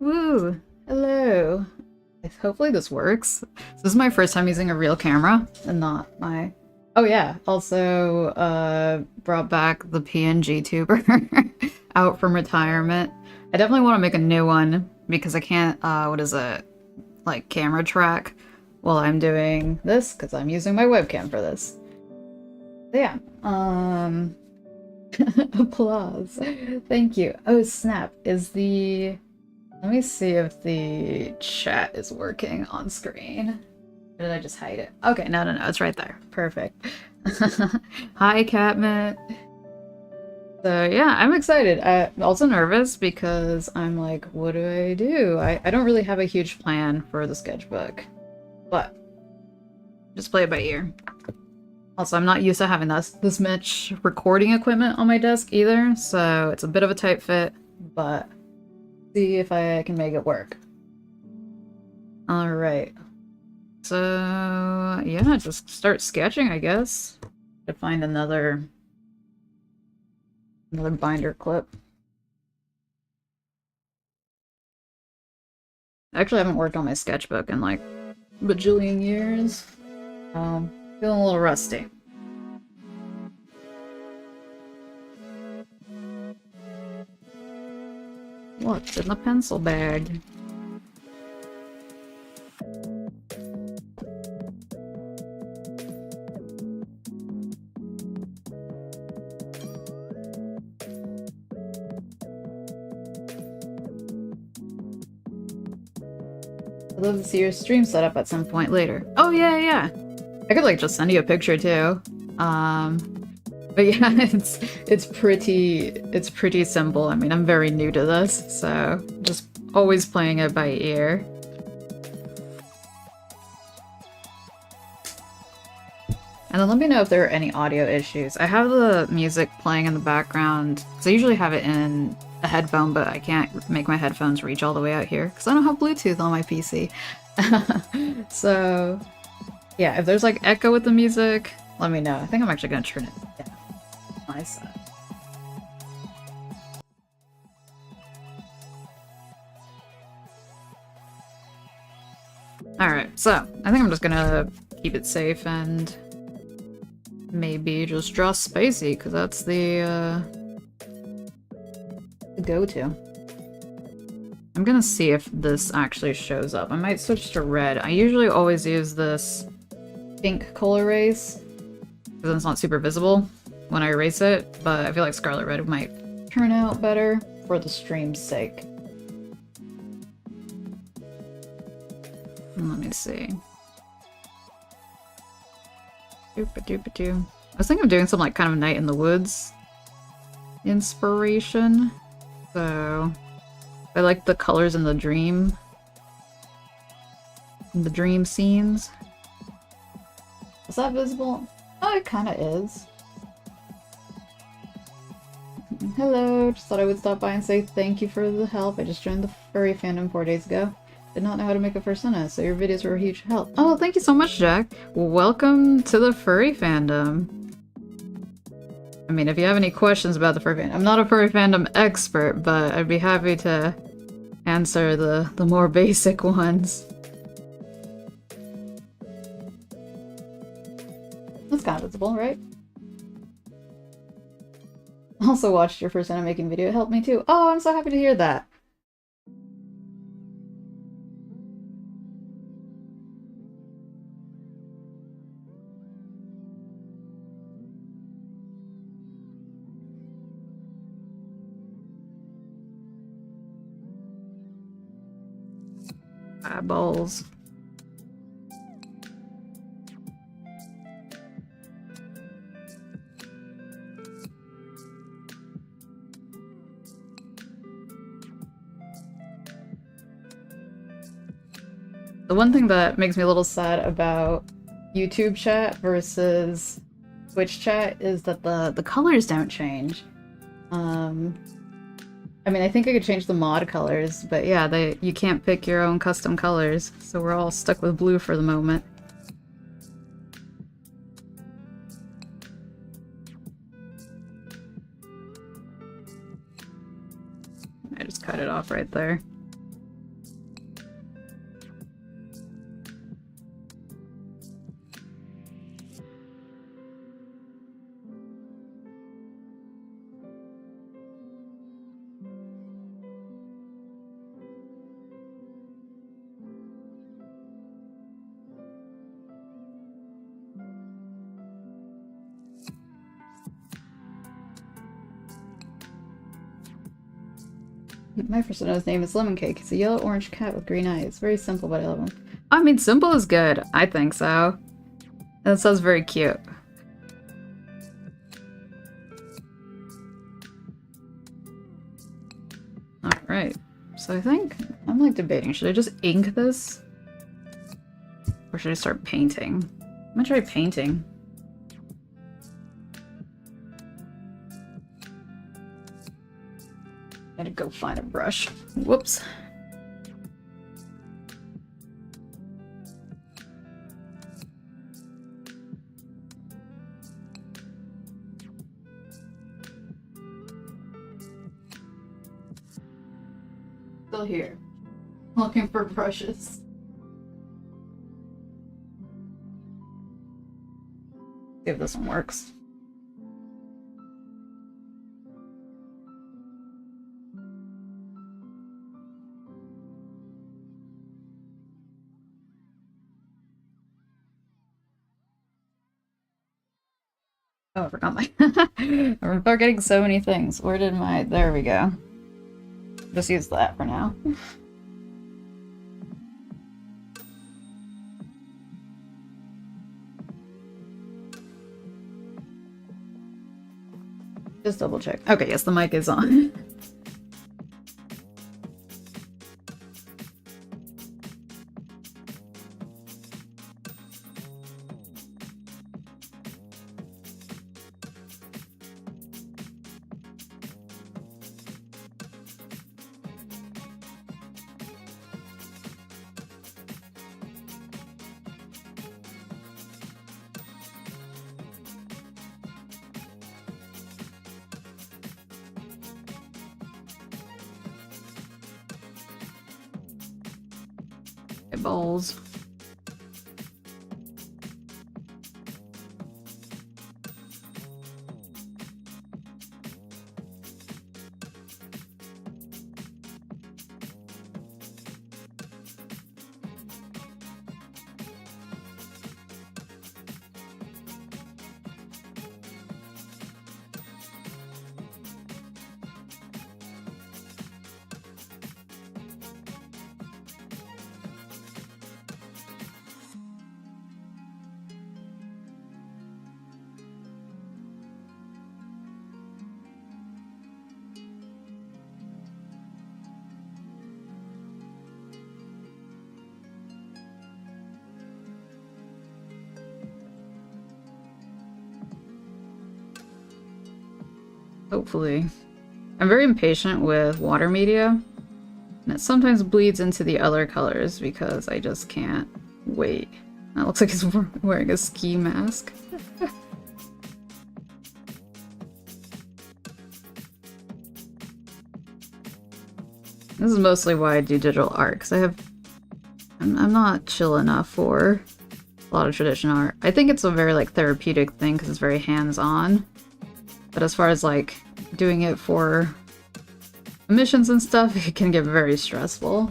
Woo! Hello! Hopefully this works. This is my first time using a real camera and not my... Oh yeah, also brought back the PNG tuber out from retirement. I definitely want to make a new one because I can't, what is it, like camera track while I'm doing this because I'm using my webcam for this. So yeah, applause. Thank you. Oh snap, is the... Let me see if the chat is working on screen. Or did I just hide it? Okay, no, it's right there. Perfect. Hi, Catmint. So yeah, I'm excited. I'm also nervous because I'm like, what do I do? I don't really have a huge plan for the sketchbook, but just play it by ear. Also, I'm not used to having this much recording equipment on my desk either, so it's a bit of a tight fit, but see if I can make it work. Alright. So, yeah, just start sketching, I guess. To find another binder clip. Actually, I haven't worked on my sketchbook in like a bajillion years. Feeling a little rusty. What's in the pencil bag? I'd love to see your stream set up at some point later. Oh yeah. I could like just send you a picture too. But yeah, it's pretty simple. I mean, I'm very new to this, so just always playing it by ear. And then let me know if there are any audio issues. I have the music playing in the background, because I usually have it in a headphone, but I can't make my headphones reach all the way out here, because I don't have Bluetooth on my PC. So, yeah, if there's like echo with the music, let me know. I think I'm actually going to turn it down on my side. Alright, so I think I'm just gonna keep it safe and maybe just draw spicy, because that's the go-to. I'm gonna see if this actually shows up. I might switch to red. I usually always use this pink kohl erase, because then it's not super visible when I erase it, but I feel like scarlet red might turn out better for the stream's sake. Let me see. Doopa-doopa-doo. I was thinking of doing some like kind of night in the woods inspiration. So I like the colors in the dream scenes. Is that visible? Oh, it kind of is. Hello, just thought I would stop by and say thank you for the help. I just joined the furry fandom 4 days ago. Did not know how to make a first sentence, so your videos were a huge help. Oh, thank you so much, Jack. Welcome to the furry fandom. I mean, if you have any questions about the furry fandom, I'm not a furry fandom expert, but I'd be happy to answer the more basic ones. That's kind of visible, right? Also watched your first anime making video. It helped me too. Oh, I'm so happy to hear that. Eyeballs. The one thing that makes me a little sad about YouTube chat versus Twitch chat is that the colors don't change. I mean, I think I could change the mod colors, but yeah, you can't pick your own custom colors, so we're all stuck with blue for the moment. I just cut it off right there. My persona's name is Lemon Cake. He's a yellow-orange cat with green eyes. Very simple, but I love him. I mean, simple is good. I think so. And it sounds very cute. Alright. So I think I'm like debating. Should I just ink this? Or should I start painting? I'm gonna try painting. I gotta go find a brush. Whoops. Still here. Looking for brushes. See if this one works. Oh, I forgot my... I'm forgetting so many things. Where did my... There we go. Just use that for now. Just double check. Okay, yes, the mic is on. Bowls. Hopefully. I'm very impatient with water media, and it sometimes bleeds into the other colors because I just can't wait. That looks like he's wearing a ski mask. This is mostly why I do digital art, because I'm not chill enough for a lot of traditional art. I think it's a very like therapeutic thing because it's very hands-on. But as far as like doing it for missions and stuff, it can get very stressful.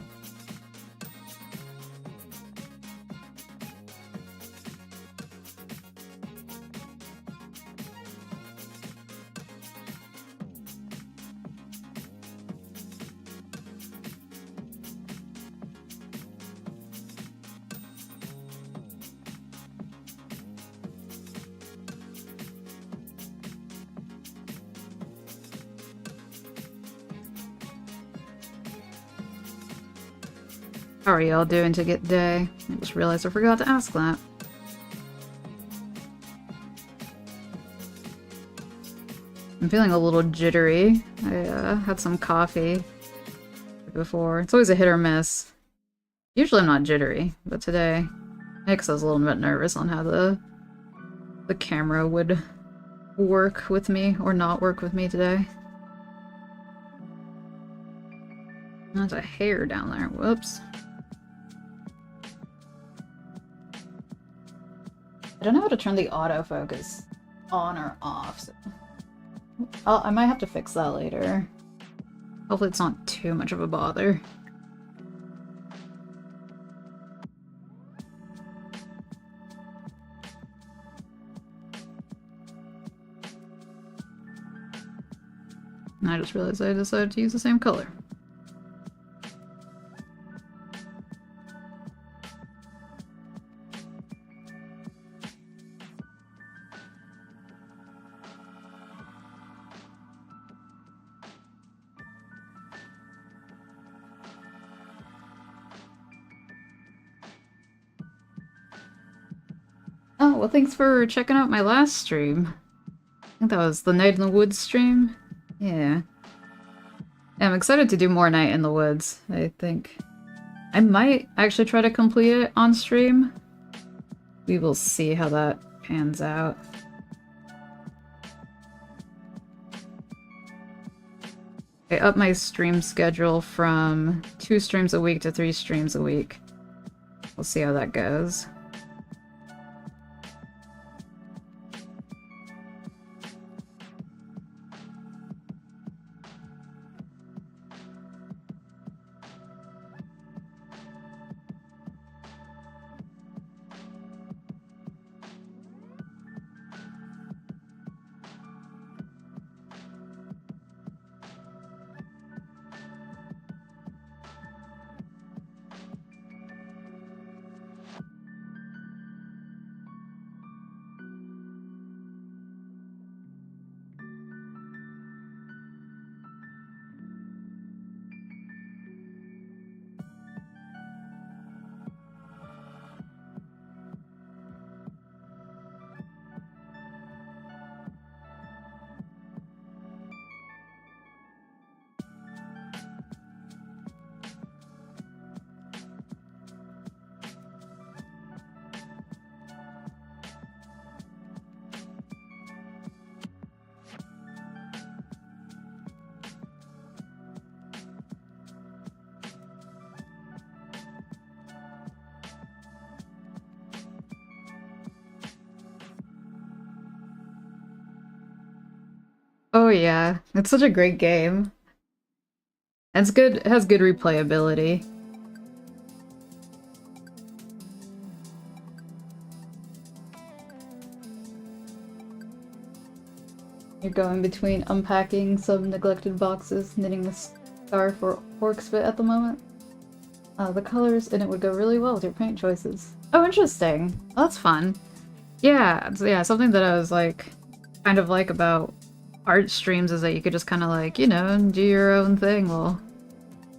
How are y'all doing to get day? I just realized I forgot to ask that. I'm feeling a little jittery. I had some coffee before. It's always a hit or miss. Usually I'm not jittery, but today, I guess I was a little bit nervous on how the camera would work with me or not work with me today. There's a hair down there. Whoops. I don't know how to turn the autofocus on or off. So I might have to fix that later. Hopefully it's not too much of a bother. And I just realized I decided to use the same color. well, thanks for checking out my last stream. I think that was the Night in the Woods stream. Yeah. I'm excited to do more Night in the Woods, I think. I might actually try to complete it on stream. We will see how that pans out. I upped my stream schedule from 2 streams a week to 3 streams a week. We'll see how that goes. Oh yeah, it's such a great game. It's good, it has good replayability. You're going between unpacking some neglected boxes, knitting the scarf or orc spit at the moment. The colors in it would go really well with your paint choices. Oh, interesting. Oh, that's fun. Yeah, yeah, something that I was like, kind of like about art streams is that you could just kind of like, you know, do your own thing. Well,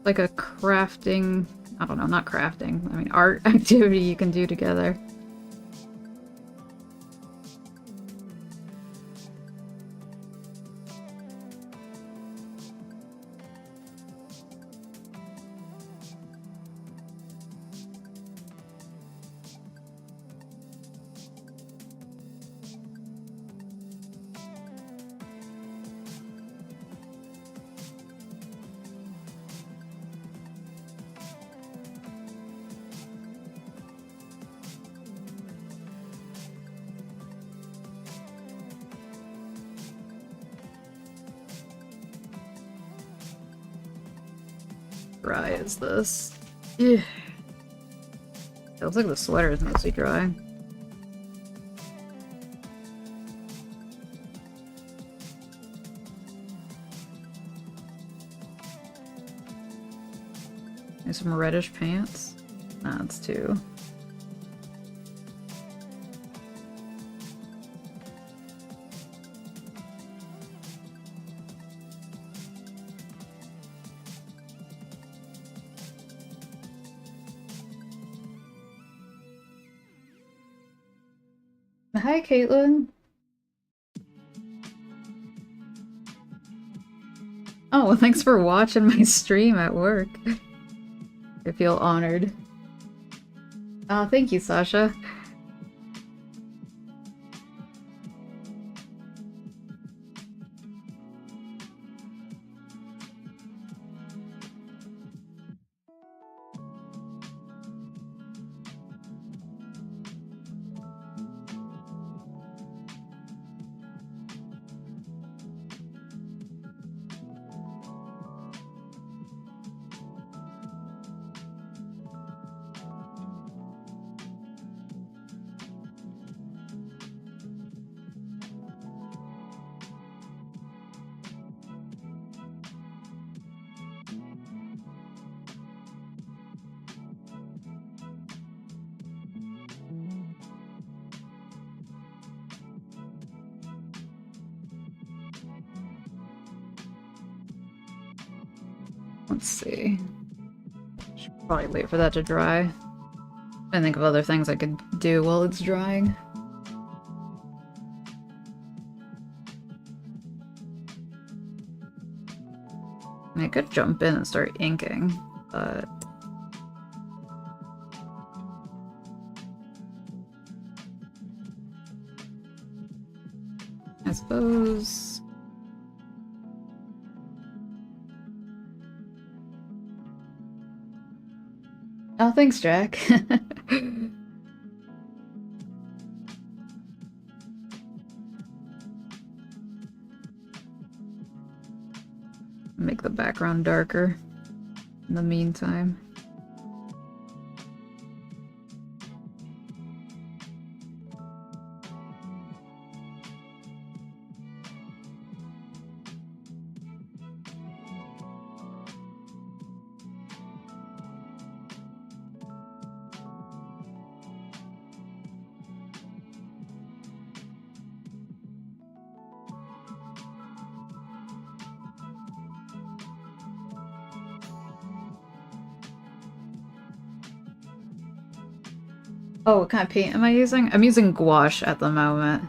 like a crafting, I don't know, not crafting, I mean art activity you can do together. Dry is this? Yeah. Feels like the sweater is mostly dry. There's some reddish pants. Nah, that's 2. Hi, Caitlin. Oh, well, thanks for watching my stream at work. I feel honored. Thank you, Sasha. Let's see. Should probably wait for that to dry. I think of other things I could do while it's drying. I could jump in and start inking, but... I suppose... Oh, thanks, Jack. Make the background darker in the meantime. Oh, what kind of paint am I using? I'm using gouache at the moment.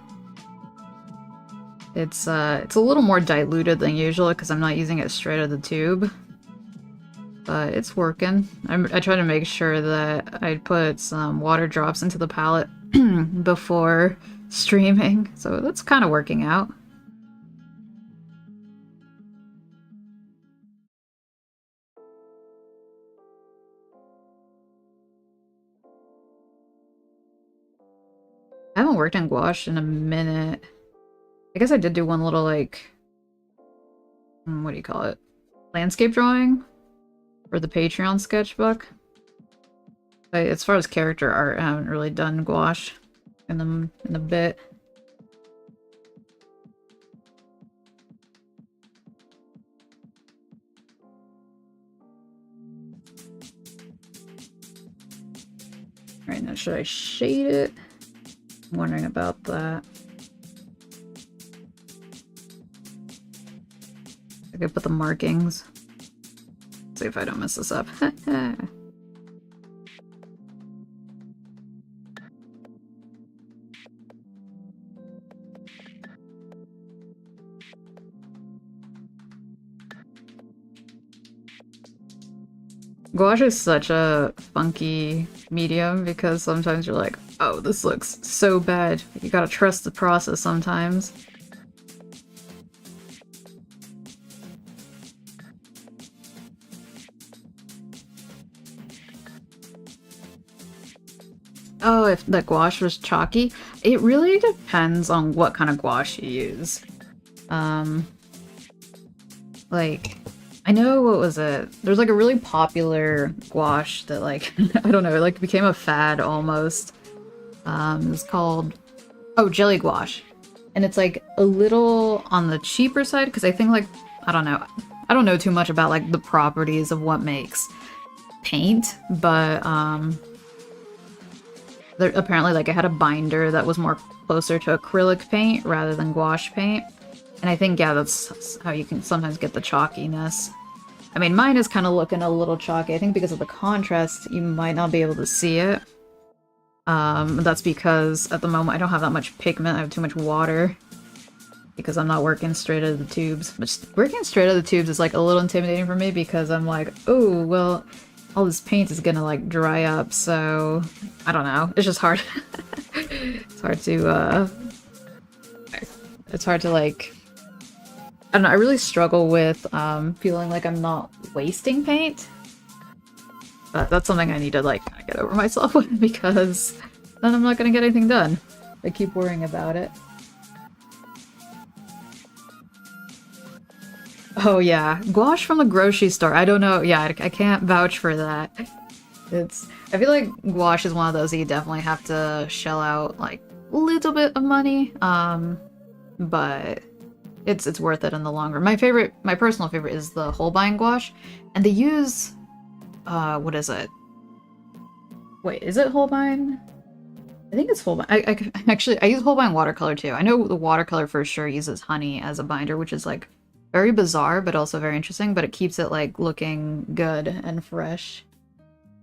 It's a little more diluted than usual because I'm not using it straight out of the tube. But it's working. I try to make sure that I put some water drops into the palette before streaming, so that's kind of working out. I haven't worked on gouache in a minute. I guess I did do one little, like, what do you call it? Landscape drawing for the Patreon sketchbook. But as far as character art, I haven't really done gouache in a bit. Alright, now should I shade it? I'm wondering about that. I could put the markings. See if I don't mess this up. Gouache is such a funky medium because sometimes you're like, oh, this looks so bad. You gotta trust the process sometimes. Oh, if the gouache was chalky? It really depends on what kind of gouache you use. Like, I know, what was it? There's like a really popular gouache that like, I don't know, it like became a fad almost. It's called, oh, jelly gouache. And it's like a little on the cheaper side because I think like, I don't know too much about like the properties of what makes paint, but there, apparently like it had a binder that was more closer to acrylic paint rather than gouache paint. And I think, yeah, that's how you can sometimes get the chalkiness. I mean, mine is kind of looking a little chalky. I think because of the contrast, you might not be able to see it. That's because at the moment I don't have that much pigment. I have too much water because I'm not working straight out of the tubes. But working straight out of the tubes is like a little intimidating for me because I'm like, oh, well, all this paint is gonna like dry up. So I don't know. It's just hard. It's hard to like, I don't know, I really struggle with feeling like I'm not wasting paint. But that's something I need to like get over myself with because then I'm not gonna get anything done. I keep worrying about it. Oh yeah, gouache from the grocery store. I don't know, yeah, I can't vouch for that. I feel like gouache is one of those that you definitely have to shell out like a little bit of money. But it's worth it in the long run. My personal favorite is the Holbein gouache, and they use, what is it? Wait, is it Holbein? I think it's Holbein. I use Holbein watercolor too. I know the watercolor for sure uses honey as a binder, which is like very bizarre, but also very interesting, but it keeps it like looking good and fresh.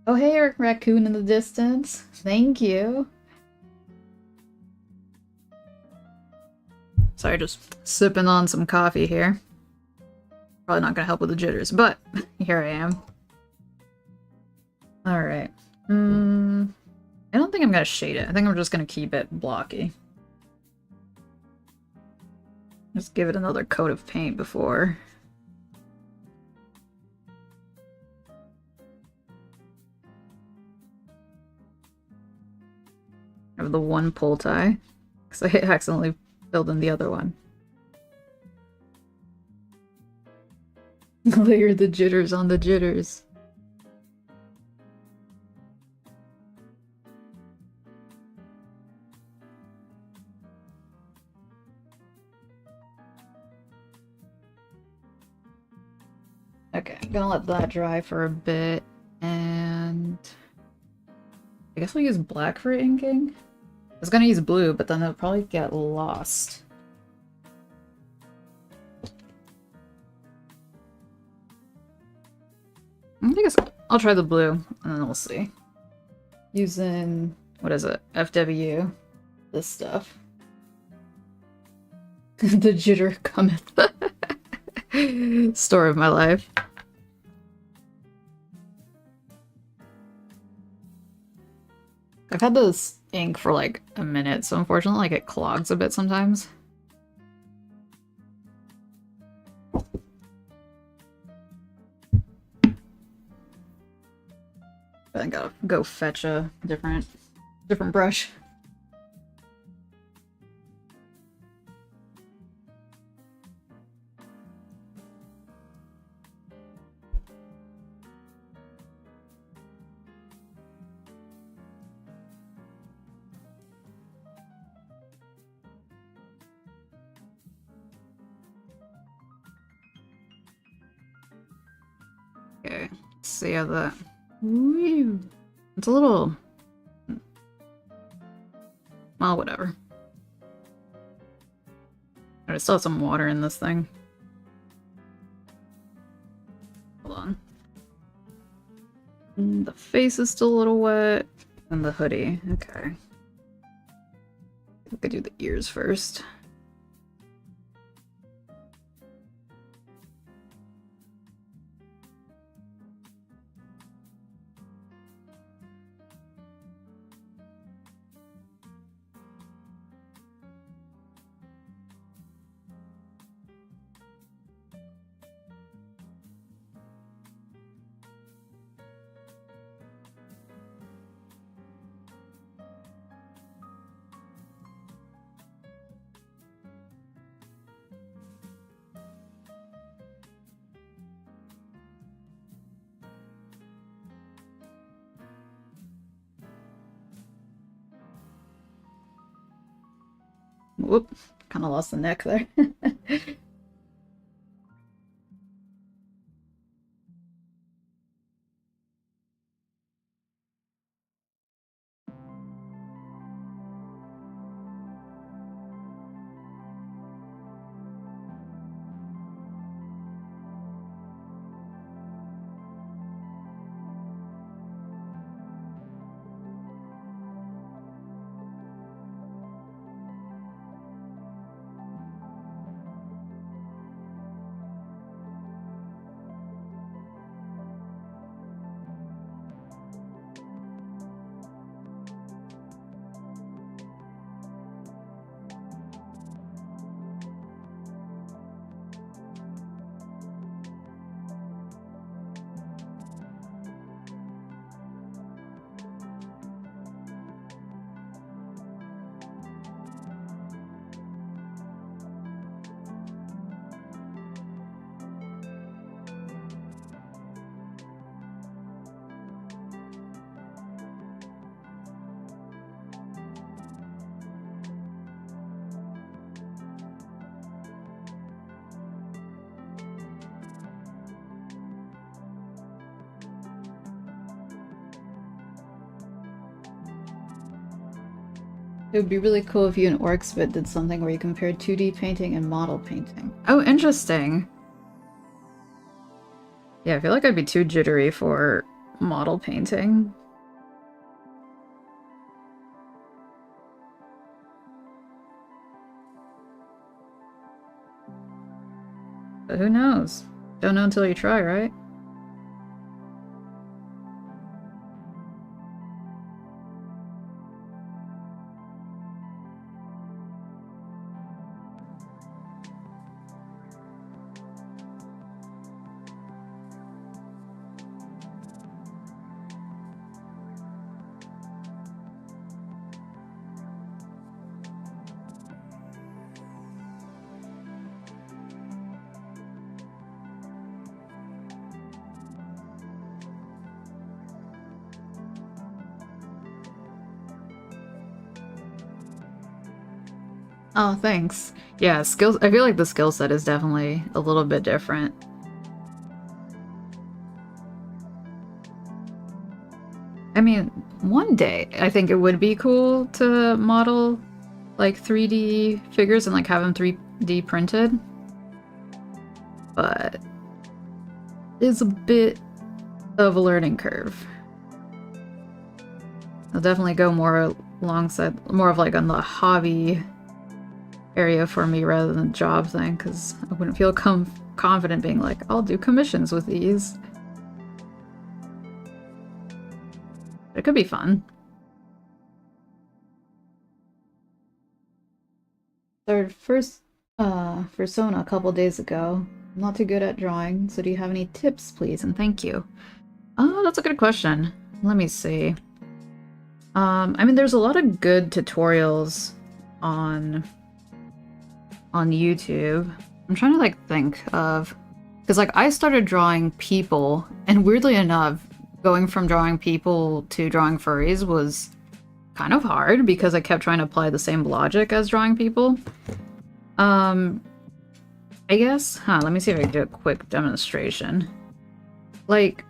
Oh hey, raccoon in the distance. Thank you. Sorry, just sipping on some coffee here. Probably not gonna help with the jitters, but here I am. Alright. I don't think I'm gonna shade it. I think I'm just gonna keep it blocky. Just give it another coat of paint before. I have the one pull tie, because I accidentally filled in the other one. Layer the jitters on the jitters. Okay, I'm gonna let that dry for a bit, and I guess we'll use black for inking. I was gonna use blue, but then it'll probably get lost. I guess I'll try the blue, and then we'll see. Using, what is it? FW. This stuff. The jitter cometh. Story of my life. I've had this ink for like a minute, so unfortunately like it clogs a bit sometimes. I gotta go fetch a different brush. Okay, let's see how that. Woo. It's a little. Well, whatever. I still have some water in this thing. Hold on. The face is still a little wet. And the hoodie. Okay. I could do the ears first. Whoop, kind of lost the neck there. It would be really cool if you and Orcsbit did something where you compared 2D painting and model painting. Oh, interesting. Yeah, I feel like I'd be too jittery for model painting. But who knows? Don't know until you try, right? Oh, thanks. Yeah, skills. I feel like the skill set is definitely a little bit different. I mean, one day I think it would be cool to model like 3D figures and like have them 3D printed, but it's a bit of a learning curve. I'll definitely go more alongside, more of like on the hobby area for me rather than the job thing, because I wouldn't feel confident being like, I'll do commissions with these. It could be fun. Our first persona a couple days ago. I'm not too good at drawing, so do you have any tips, please? And thank you. Oh, that's a good question. Let me see. I mean, there's a lot of good tutorials on YouTube. I'm trying to like think of, because like I started drawing people, and weirdly enough, going from drawing people to drawing furries was kind of hard because I kept trying to apply the same logic as drawing people. I guess, let me see if I can do a quick demonstration. Like,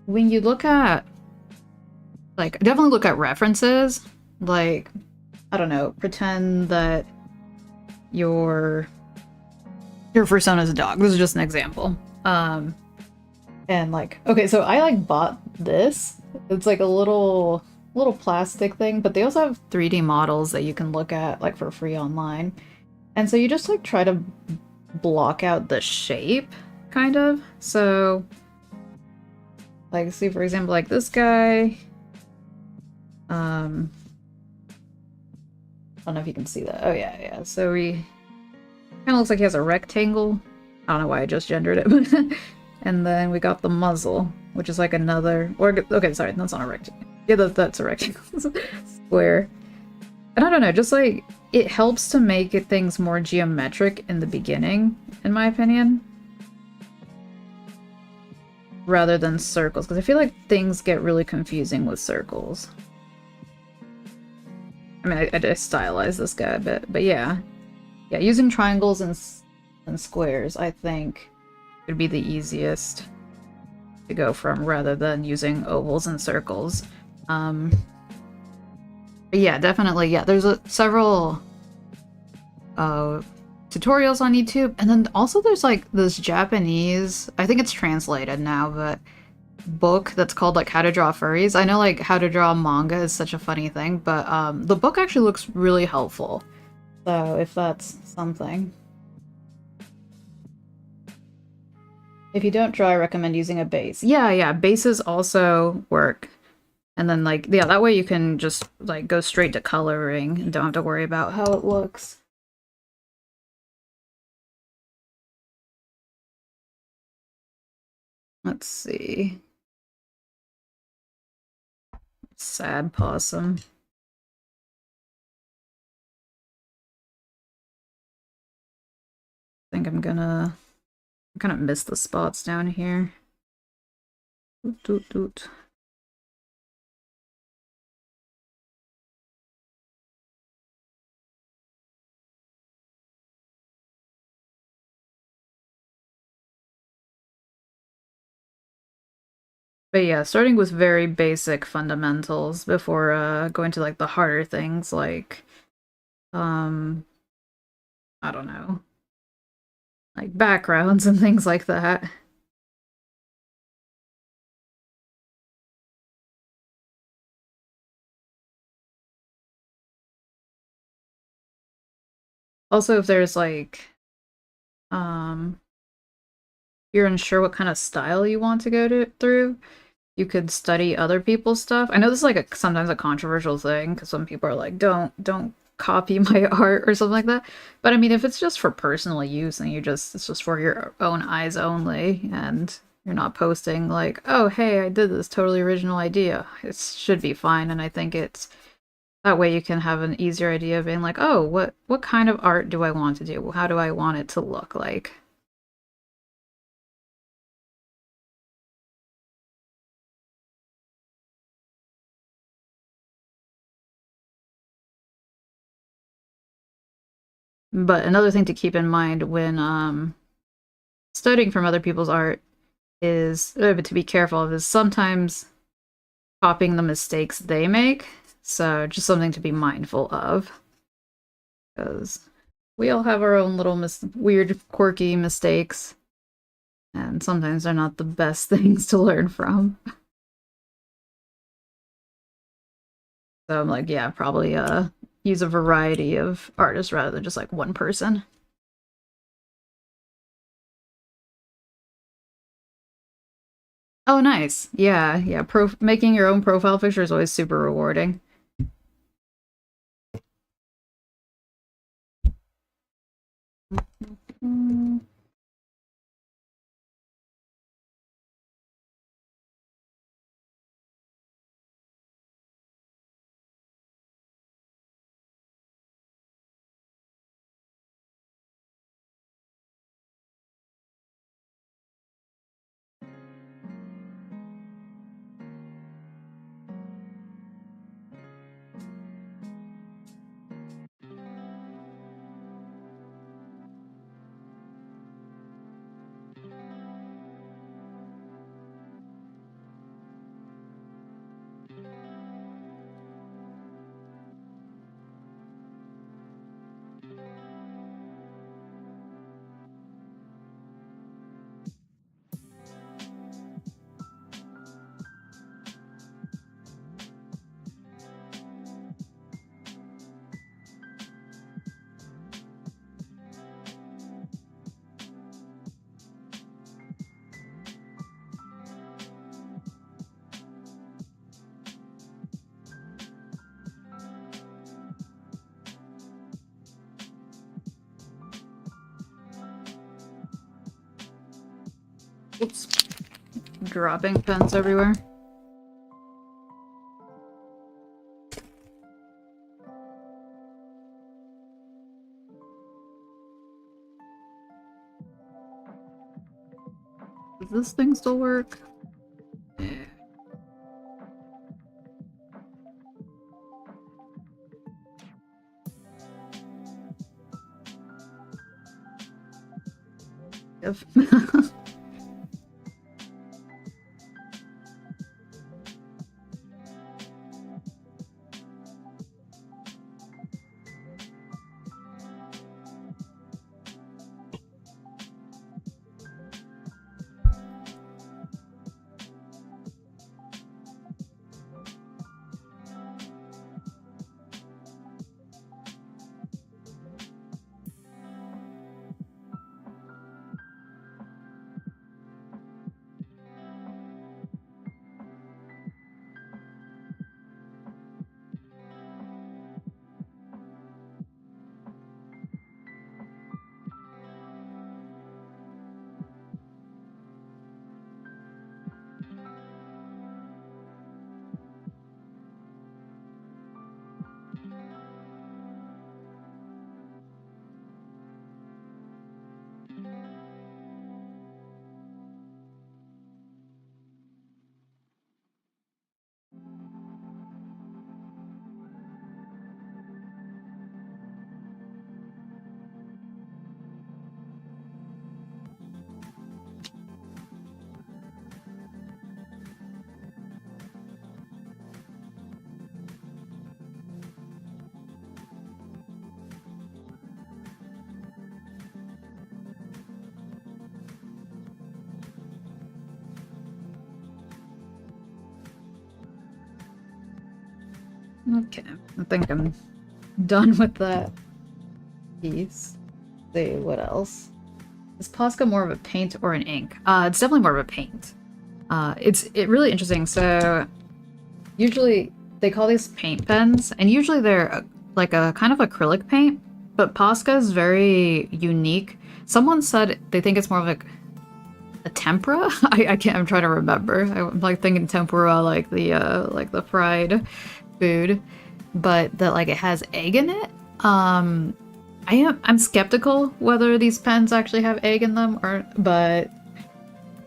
when you look at, like, definitely look at references. Like, I don't know, pretend that your persona is a dog. This is just an example. And like, okay, so I like bought this. It's like a little plastic thing, but they also have 3D models that you can look at like for free online. And so you just like try to block out the shape, kind of. So like, see, for example, like this guy, I don't know if you can see that. Oh yeah. So he kind of looks like he has a rectangle. I don't know why I just gendered it, but and then we got the muzzle, which is like another, or okay, sorry, that's not a rectangle. Yeah, that's a rectangle. Square. And I don't know, just like, it helps to make things more geometric in the beginning, in my opinion, rather than circles, because I feel like things get really confusing with circles. I mean, I stylize this guy a bit, but yeah. Yeah, using triangles and squares, I think, would be the easiest to go from, rather than using ovals and circles. But yeah, definitely, yeah, there's several tutorials on YouTube, and then also there's like this Japanese, I think it's translated now, but book that's called like How to Draw Furries. I know like how to draw manga is such a funny thing, but the book actually looks really helpful. So if that's something. If you don't draw, I recommend using a base. Yeah, bases also work. And then like, yeah, that way you can just like go straight to coloring and don't have to worry about how it looks. Let's see. Sad possum. I think I'm gonna kind of miss the spots down here. Doot, doot, doot. But yeah, starting with very basic fundamentals before going to like the harder things like I don't know, like backgrounds and things like that. Also, if there's like um you're unsure what kind of style you want to go through, you could study other people's stuff. I know this is like sometimes a controversial thing because some people are like, don't copy my art or something like that. But I mean, if it's just for personal use and it's just for your own eyes only, and you're not posting like, oh hey, I did this totally original idea, it should be fine. And I think it's that way you can have an easier idea of being like, oh, what kind of art do I want to do? How do I want it to look like? But another thing to keep in mind when studying from other people's art is to be careful of is sometimes copying the mistakes they make. So just something to be mindful of, because we all have our own little weird, quirky mistakes, and sometimes they're not the best things to learn from. So I'm like, yeah, probably use a variety of artists rather than just like one person. Oh, nice. Yeah, yeah. Making your own profile picture is always super rewarding. Mm. Oops. Dropping pens everywhere. Does this thing still work? If okay, I think I'm done with that piece. See what else. Is Posca more of a paint or an ink? It's definitely more of a paint. It's really interesting. So usually they call these paint pens, and usually they're like a kind of acrylic paint, but Posca is very unique. Someone said they think it's more of a tempera. I can't. I'm trying to remember. I'm like thinking tempura, like the fried food, but that like it has egg in it. I'm skeptical whether these pens actually have egg in them, but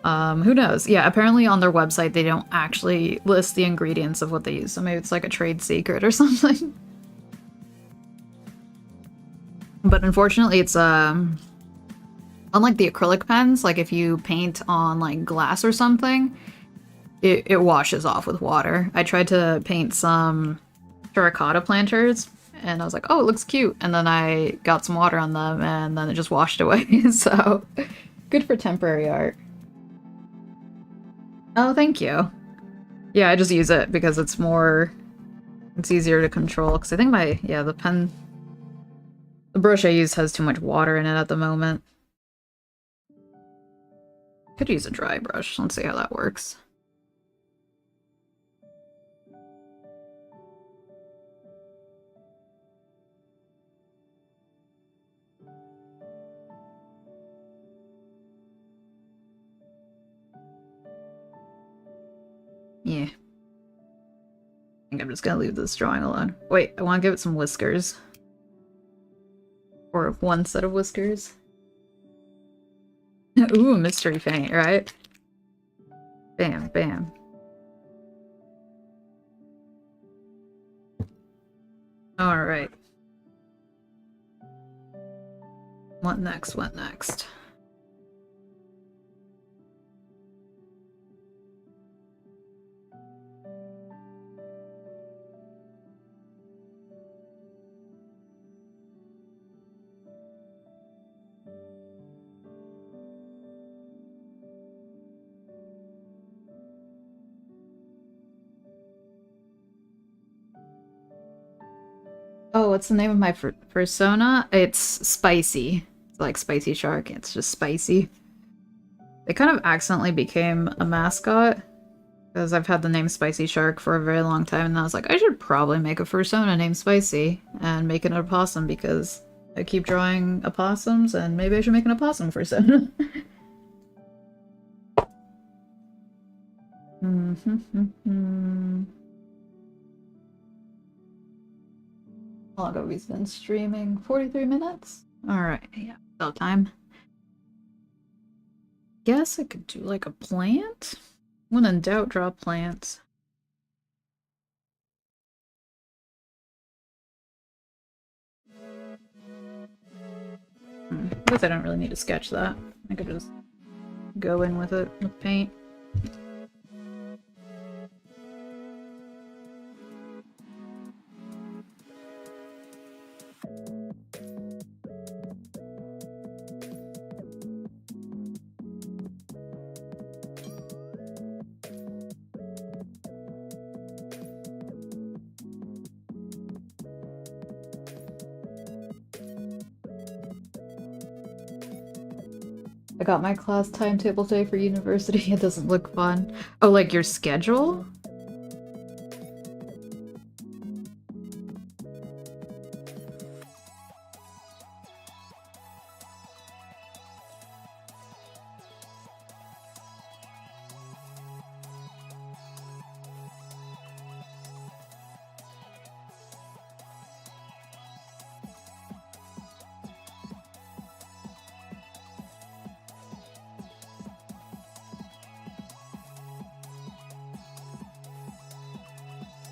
who knows? Yeah, apparently on their website they don't actually list the ingredients of what they use, so maybe it's like a trade secret or something. But unfortunately, it's unlike the acrylic pens. Like if you paint on like glass or something, it washes off with water. I tried to paint some terracotta planters, and I was like, oh, it looks cute. And then I got some water on them, and then it just washed away. So, good for temporary art. Oh, thank you. Yeah, I just use it because it's easier to control. Because I think the brush I use has too much water in it at the moment. Could use a dry brush. Let's see how that works. Yeah. I think I'm just gonna leave this drawing alone. Wait, I want to give it some whiskers. Or one set of whiskers. Ooh, mystery paint, right? Bam, bam. Alright. What next? What next? Oh, what's the name of my persona? It's Spicy. It's like SpycyShark. It's just spicy. They kind of accidentally became a mascot because I've had the name SpycyShark for a very long time, and I was like, I should probably make a persona named Spicy and make it an opossum because I keep drawing opossums, and maybe I should make an opossum persona. How long have we been streaming? 43 minutes? Alright, yeah, about time. Guess I could do like a plant? When in doubt, draw plants. I guess I don't really need to sketch that. I could just go in with it with paint. I got my class timetable today for university. It doesn't look fun. Oh, like your schedule?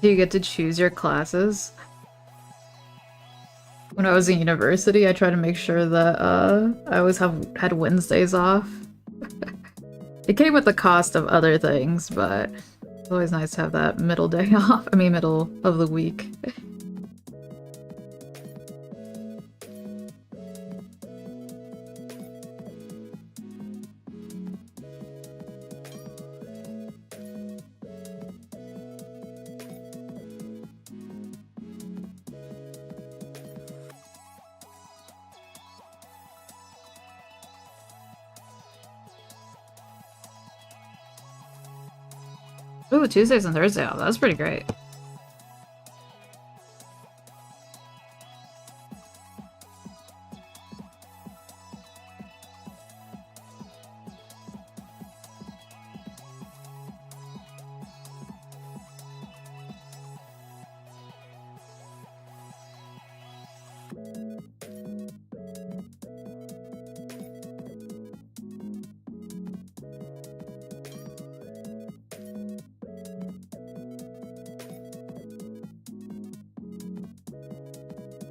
Do you get to choose your classes? When I was in university, I tried to make sure that I always had Wednesdays off. It came with the cost of other things, but it's always nice to have that middle day off. I mean, middle of the week. Ooh, Tuesdays and Thursday off. That's pretty great.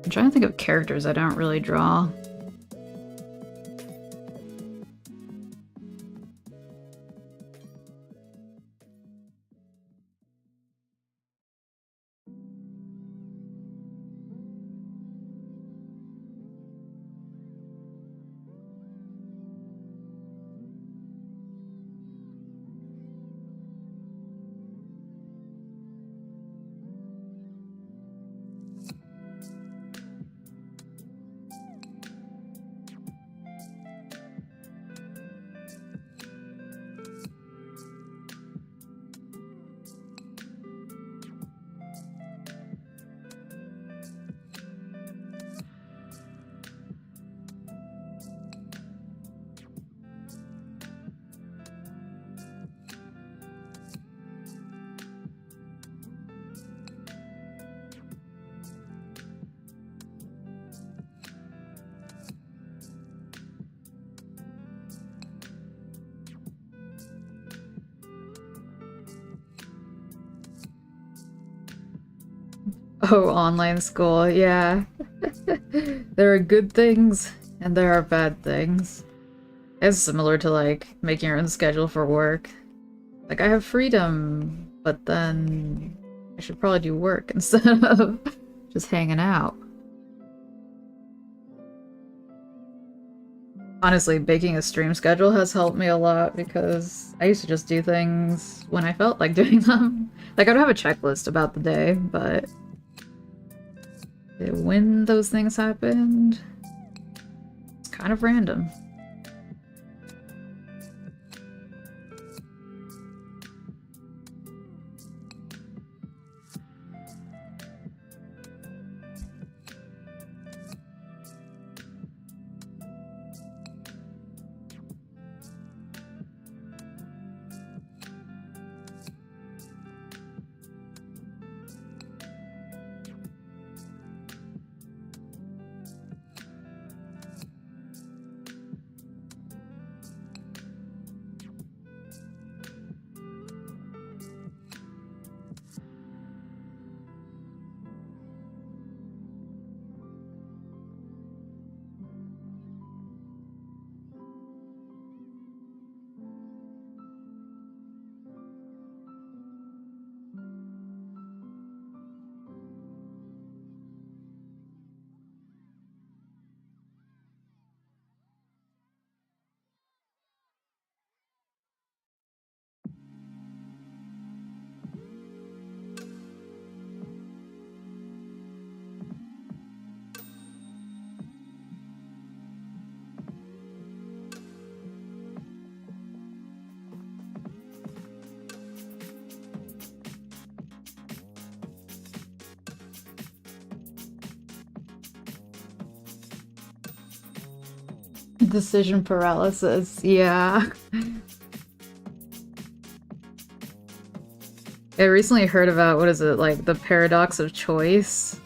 I'm trying to think of characters I don't really draw. Oh, online school, yeah. There are good things, and there are bad things. It's similar to, like, making your own schedule for work. Like, I have freedom, but then I should probably do work instead of just hanging out. Honestly, making a stream schedule has helped me a lot because I used to just do things when I felt like doing them. Like, I don't have a checklist about the day, but when those things happened, it's kind of random. Decision paralysis, yeah. I recently heard about, what is it, like, the paradox of choice?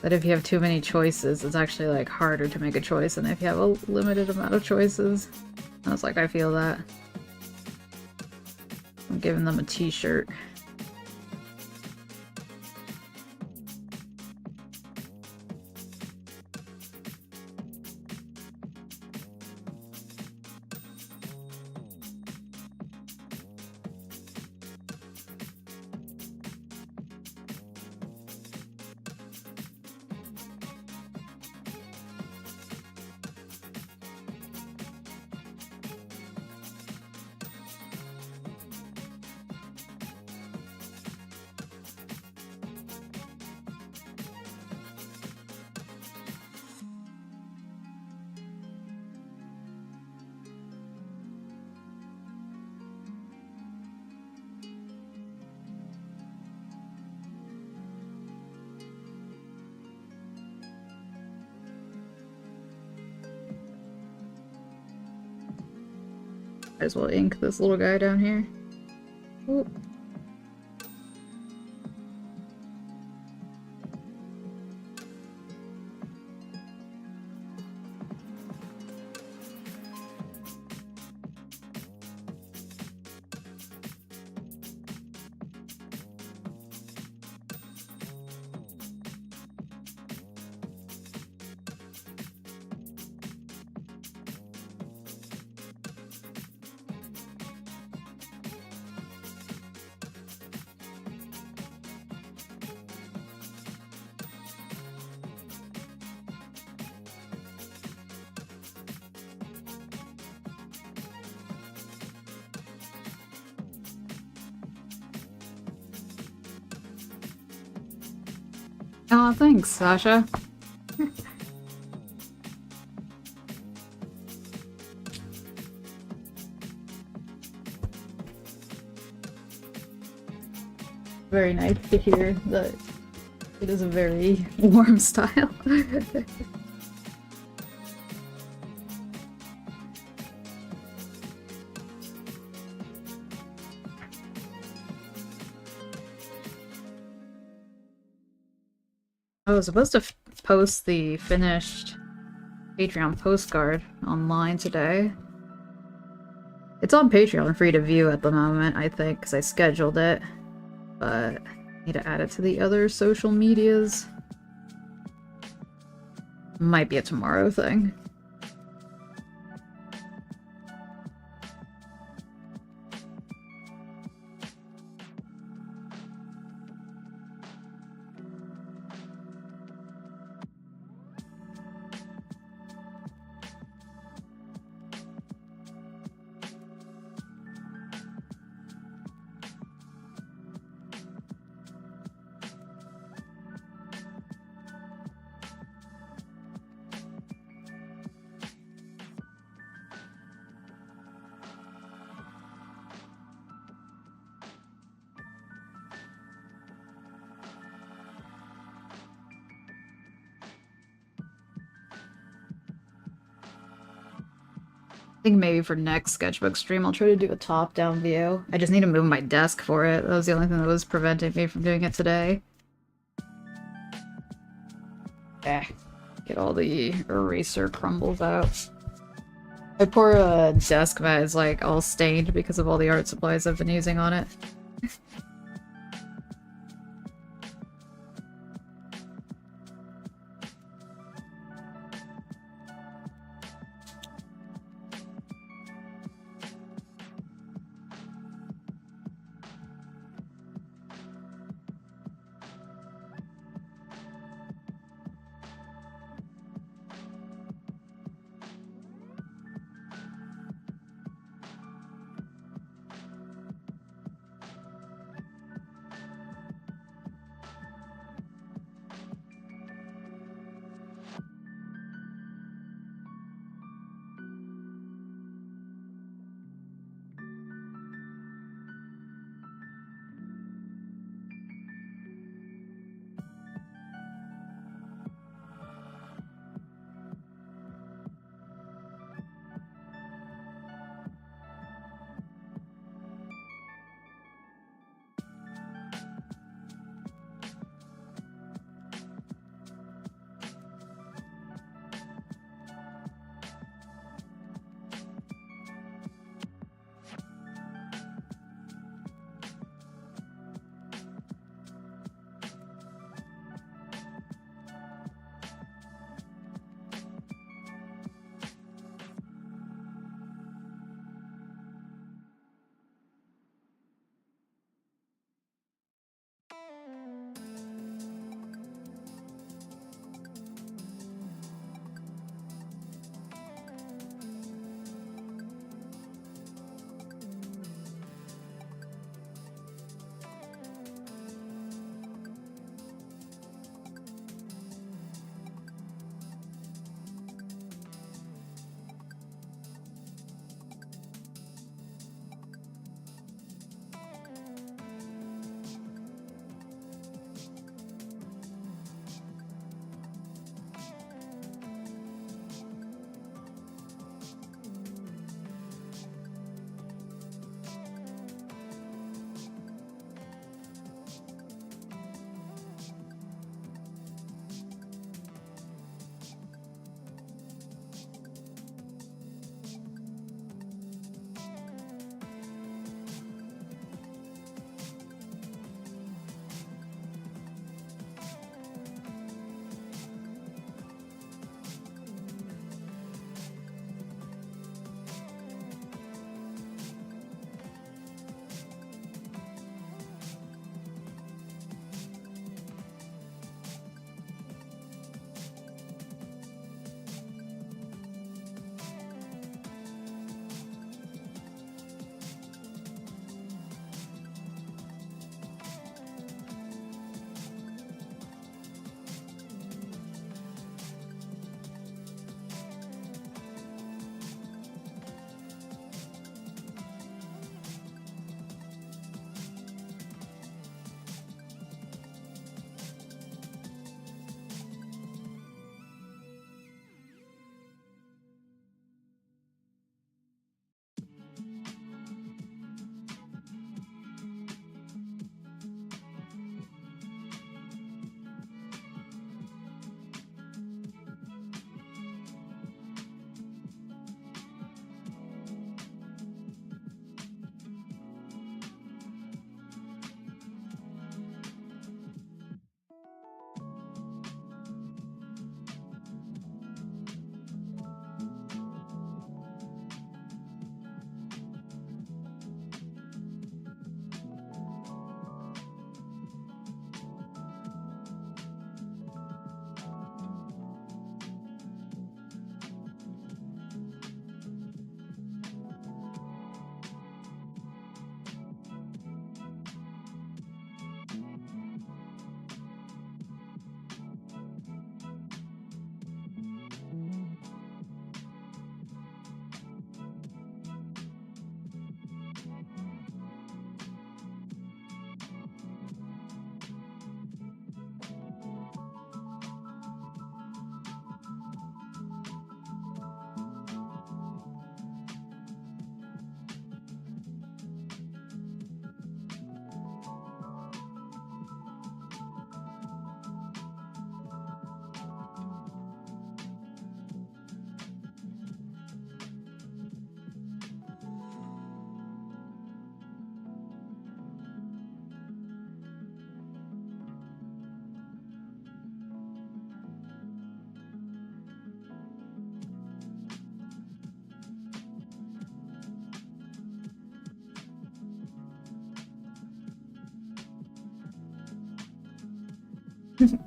That if you have too many choices, it's actually, like, harder to make a choice than if you have a limited amount of choices. I was like, I feel that. I'm giving them a t-shirt. Might as well ink this little guy down here. Ooh. Oh, thanks, Sasha. Very nice to hear that it is a very warm style. I was supposed to post the finished Patreon postcard online today. It's on Patreon, free to view at the moment, I think, because I scheduled it. But I need to add it to the other social medias. Might be a tomorrow thing. I think maybe for next Sketchbook stream I'll try to do a top-down view. I just need to move my desk for it. That was the only thing that was preventing me from doing it today. Get all the eraser crumbles out. My poor desk mat is like all stained because of all the art supplies I've been using on it.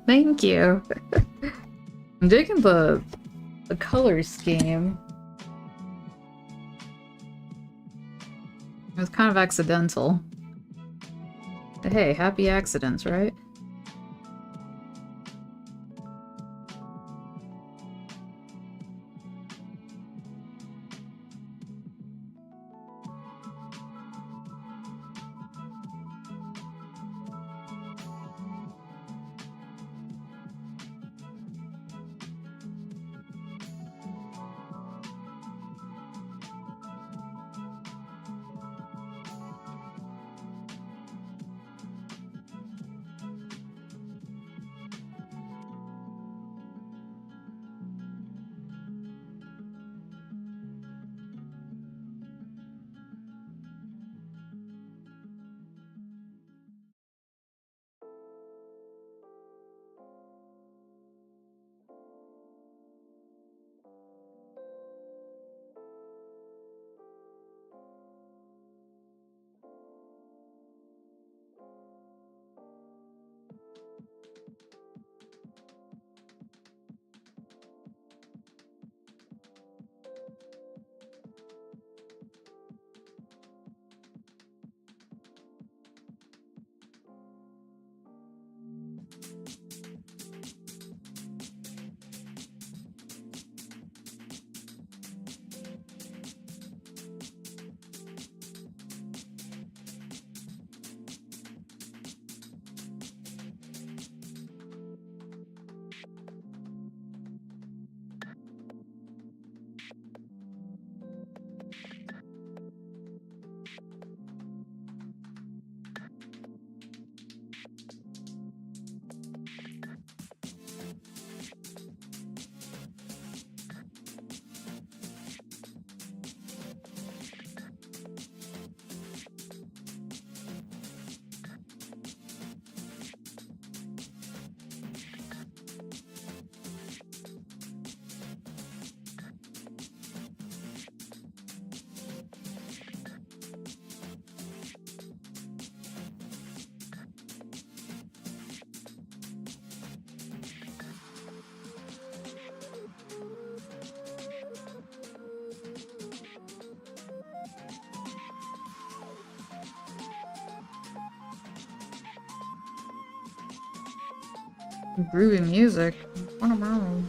Thank you. I'm digging the color scheme. It was kind of accidental. Hey, happy accidents, right? Groovy music. Wow.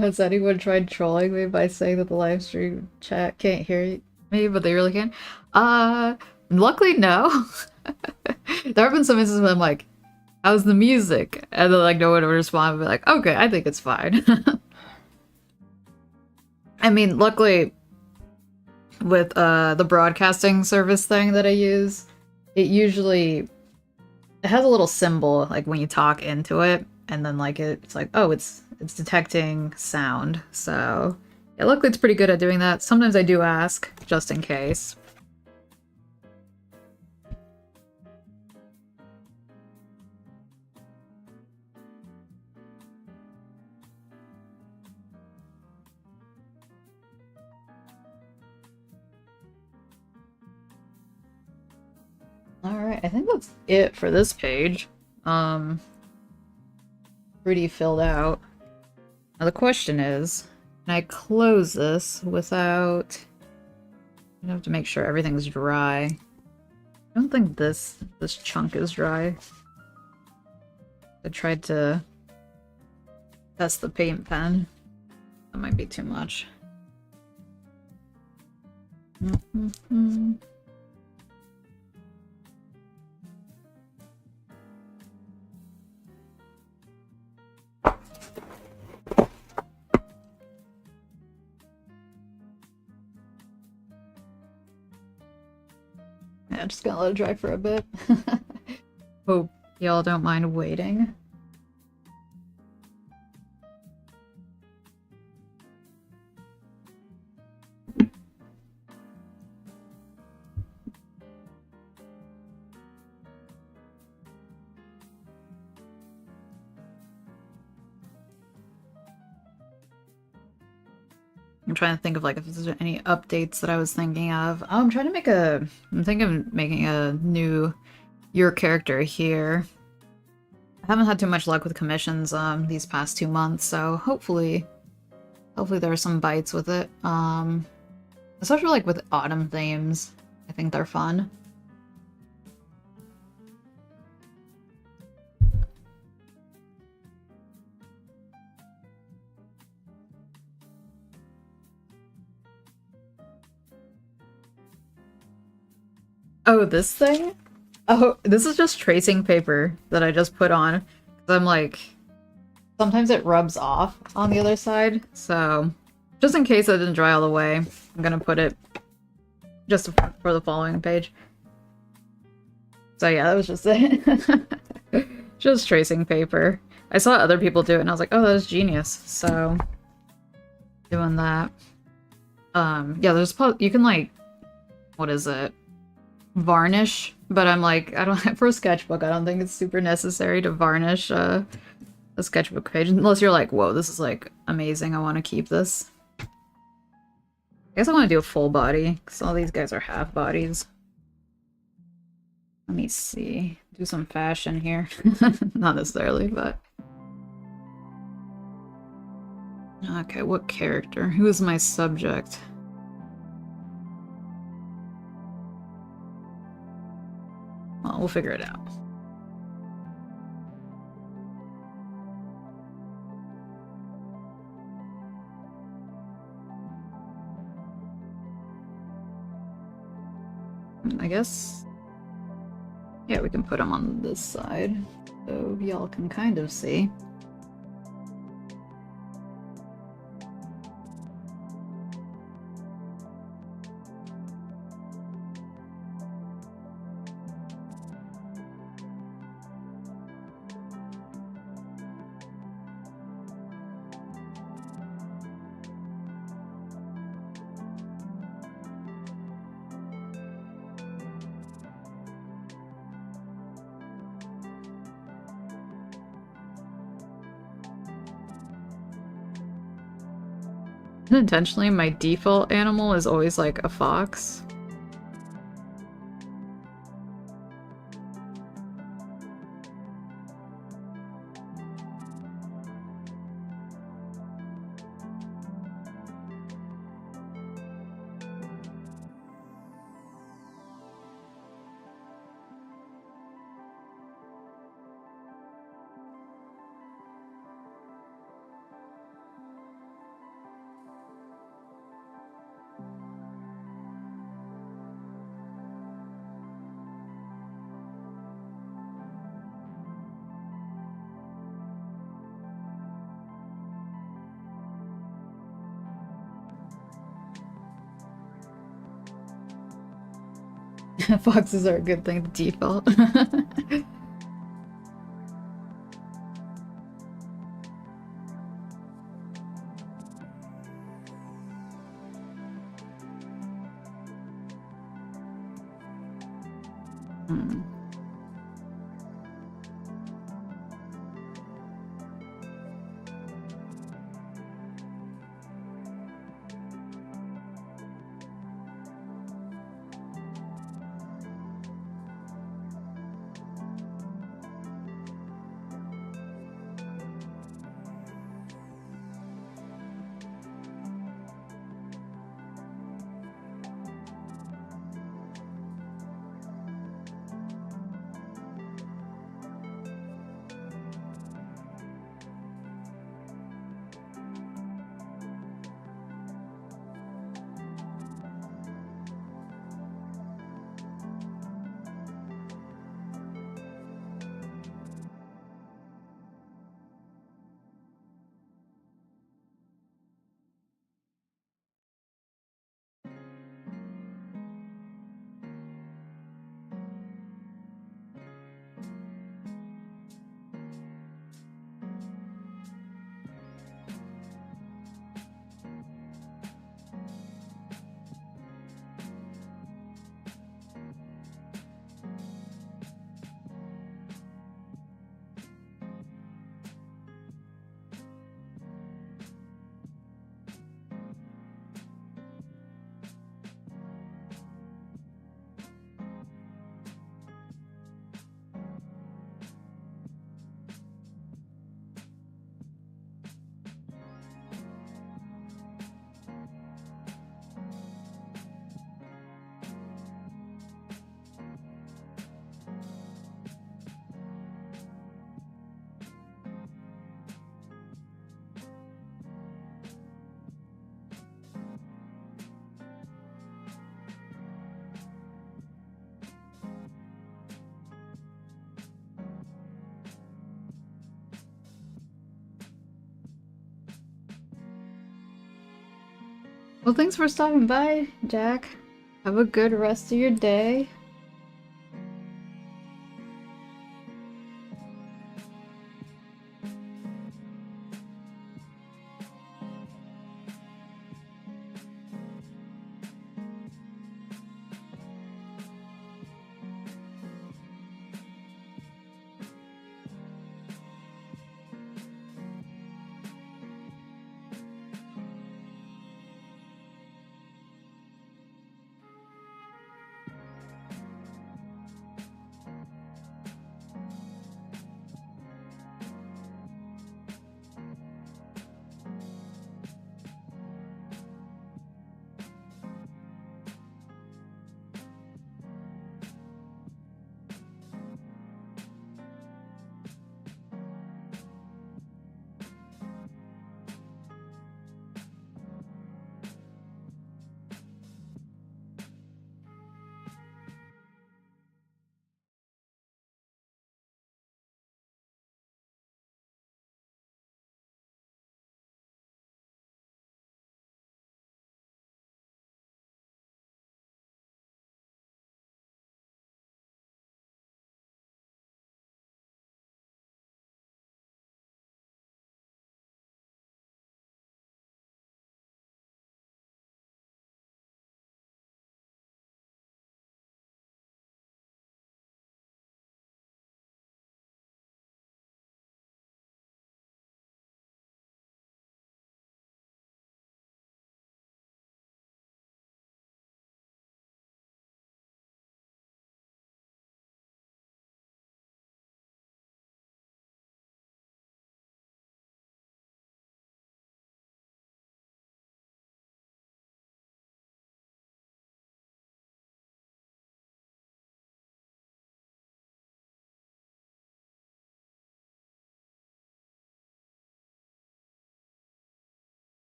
Has anyone tried trolling me by saying that the live stream chat can't hear me, but they really can? Luckily, no. There have been some instances when I'm like, how's the music? And then like no one would respond and be like, okay, I think it's fine. I mean, luckily with the broadcasting service thing that I use, it usually it has a little symbol like when you talk into it, and then like it's like, oh, it's detecting sound. So yeah, luckily it's pretty good at doing that. Sometimes I do ask just in case. Alright, I think that's it for this page. Pretty filled out. Now the question is, can I close this without... I have to make sure everything's dry. I don't think this chunk is dry. I tried to test the paint pen. That might be too much. Yeah, just gonna let it dry for a bit. Hope y'all don't mind waiting. I'm trying to think of like if there's any updates that I was thinking of. Oh, I'm thinking of making a new your character here. I haven't had too much luck with commissions these past 2 months, so hopefully there are some bites with it. Especially like with autumn themes. I think they're fun. Oh, this thing? Oh, this is just tracing paper that I just put on. 'Cause I'm like, sometimes it rubs off on the other side, so just in case it didn't dry all the way, I'm gonna put it just for the following page. So yeah, that was just it. Just tracing paper. I saw other people do it and I was like, oh, that was genius. So doing that. Yeah, you can like, what is it? Varnish, but I'm like, I don't for a sketchbook, I don't think it's super necessary to varnish a sketchbook page unless you're like, whoa, this is like amazing, I want to keep this. I guess I want to do a full body because all these guys are half bodies. Let me see, do some fashion here. Not necessarily, but okay, what character? Who is my subject? Well, we'll figure it out. I guess... yeah, we can put them on this side, so y'all can kind of see. Unintentionally, my default animal is always like a fox. Foxes are a good thing to default. Hmm. Well, thanks for stopping by, Jack. Have a good rest of your day.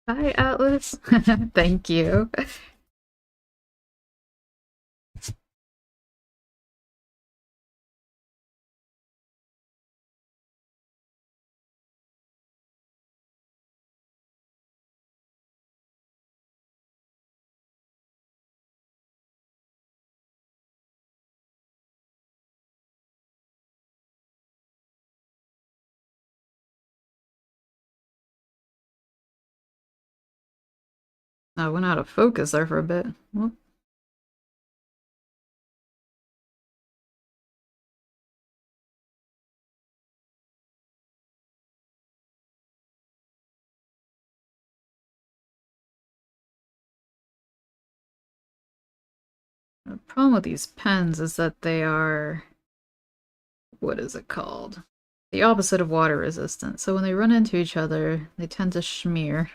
Hi, Atlas. Thank you. I went out of focus there for a bit. Well, the problem with these pens is that they are, what is it called? The opposite of water resistant. So when they run into each other, they tend to smear.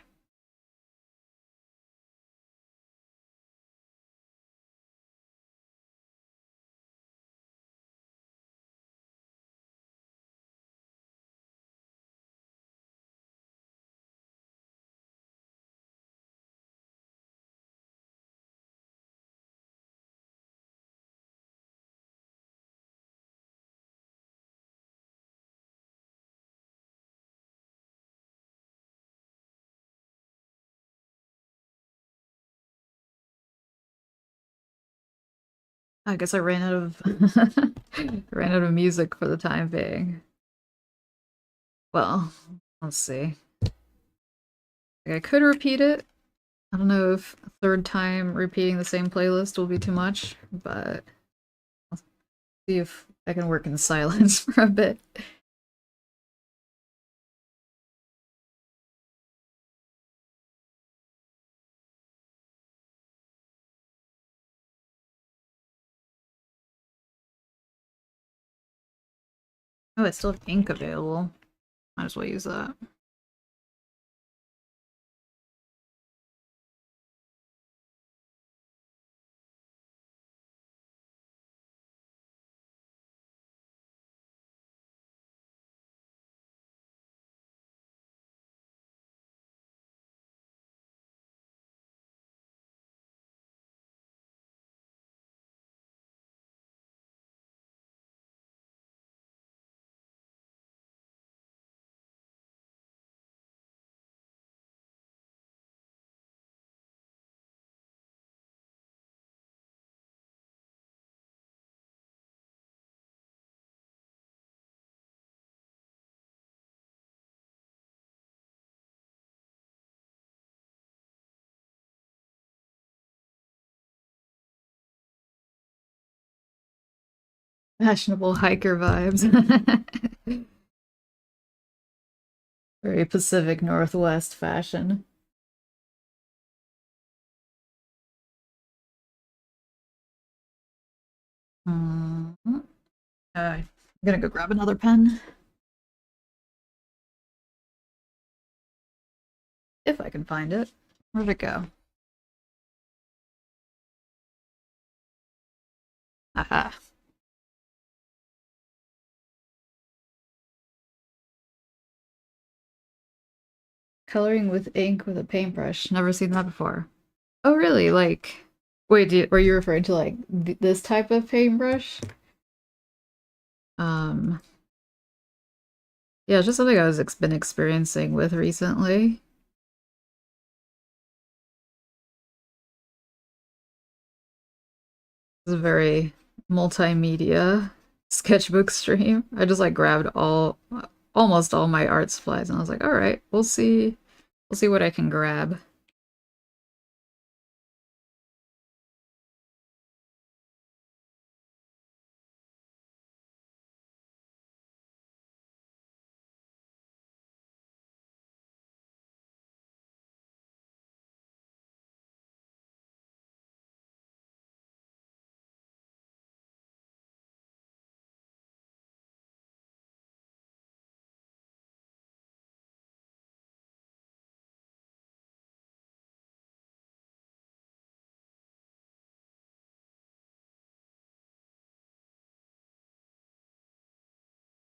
I guess I ran out of ran out of music for the time being. Well, let's see. Like, I could repeat it. I don't know if a third time repeating the same playlist will be too much, but I'll see if I can work in silence for a bit. Oh, I still have ink available. Might as well use that. Fashionable hiker vibes. Very Pacific Northwest fashion. Mm. I'm gonna go grab another pen. If I can find it. Where'd it go? Aha. Coloring with ink with a paintbrush. Never seen that before. Oh, really? Like, wait, were you referring to like this type of paintbrush? Um, yeah, it's just something I was been experiencing with recently. It's a very multimedia sketchbook stream. I just like grabbed almost all my art supplies and I was like, all right, we'll see what I can grab.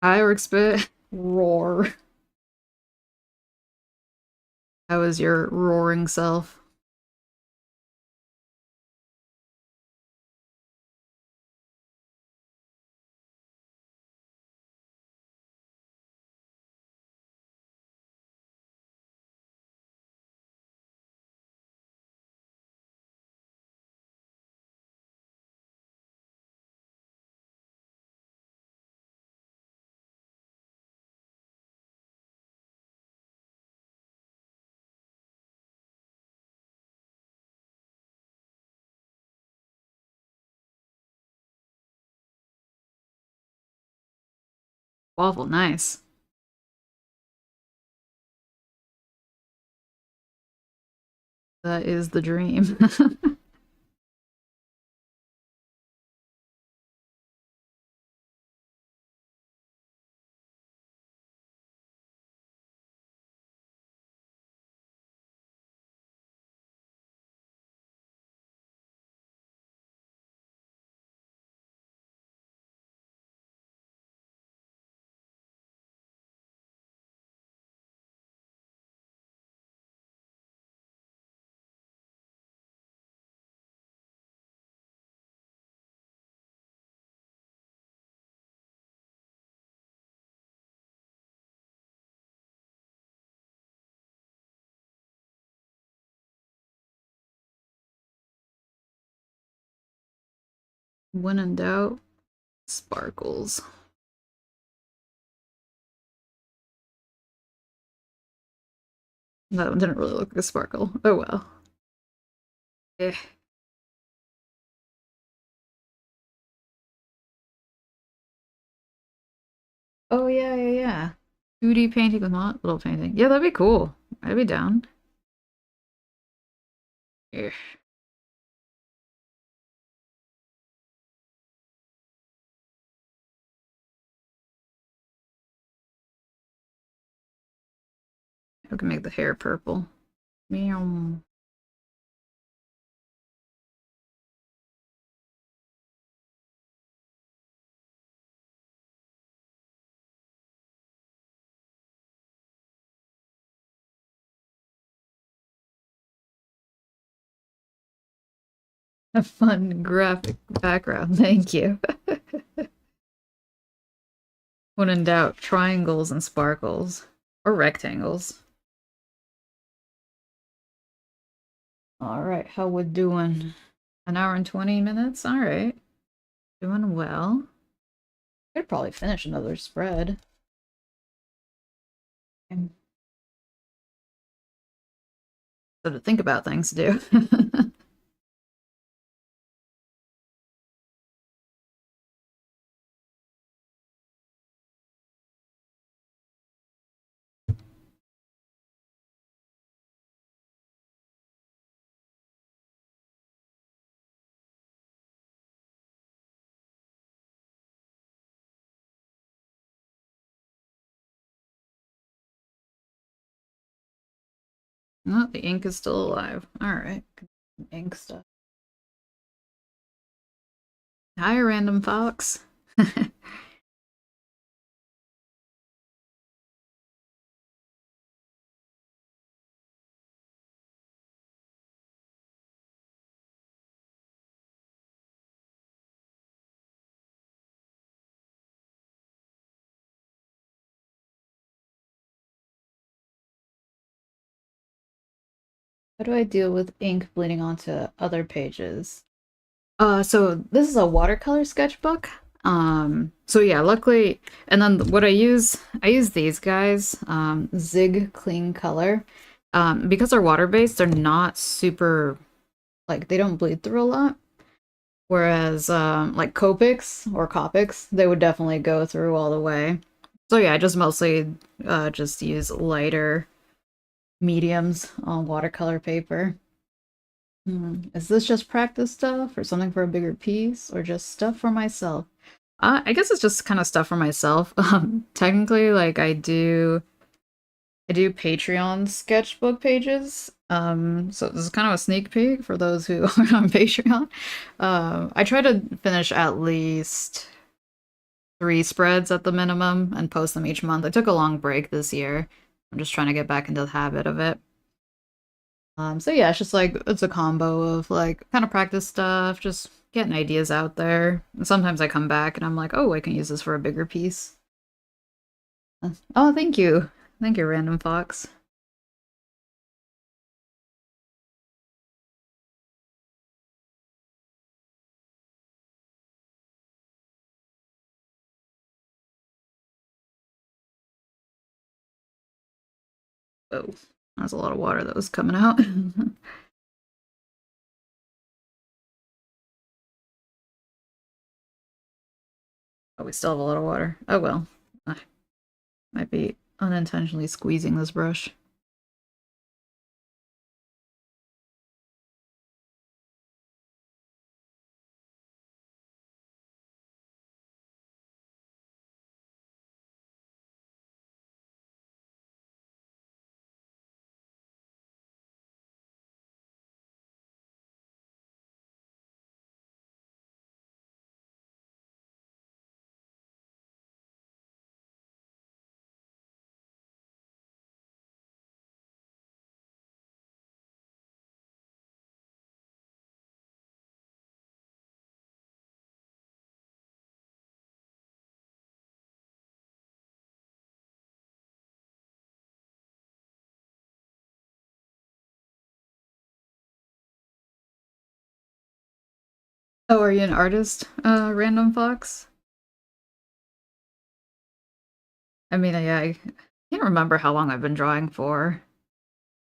Fireworks bit. Roar. How was your roaring self? Waffle, nice. That is the dream. When in doubt, sparkles. That one didn't really look like a sparkle. Oh well. Eh. Oh yeah, yeah, yeah. 2D painting with little painting. Yeah, that'd be cool. I'd be down. Eh. I can make the hair purple. Meow. A fun graphic background. Thank you. When in doubt, triangles and sparkles. Or rectangles. Alright, how we doing? An hour and 20 minutes? Alright. Doing well. Could probably finish another spread. And so to think about things to do. Oh, the ink is still alive. Alright. Ink stuff. Hi, random fox. How do I deal with ink bleeding onto other pages? So this is a watercolor sketchbook. So yeah, luckily, and then what I use these guys, Zig Clean Color. Because they're water-based, they're not super, like, they don't bleed through a lot. Whereas, like Copics or Copics, they would definitely go through all the way. So yeah, I just mostly, just use lighter mediums on watercolor paper. Is this just practice stuff or something for a bigger piece or just stuff for myself? I guess it's just kind of stuff for myself. Technically, like I do Patreon sketchbook pages. So this is kind of a sneak peek for those who aren't on Patreon. I try to finish at least 3 spreads at the minimum and post them each month. I took a long break this year. I'm just trying to get back into the habit of it. So yeah, it's just like it's a combo of like kind of practice stuff, just getting ideas out there. And sometimes I come back and I'm like, oh, I can use this for a bigger piece. Oh, thank you. Thank you, Random Fox. Oh, that's a lot of water that was coming out. Oh, we still have a lot of water. Oh well. I might be unintentionally squeezing this brush. Oh, are you an artist, Random Fox? I mean, yeah, I can't remember how long I've been drawing for.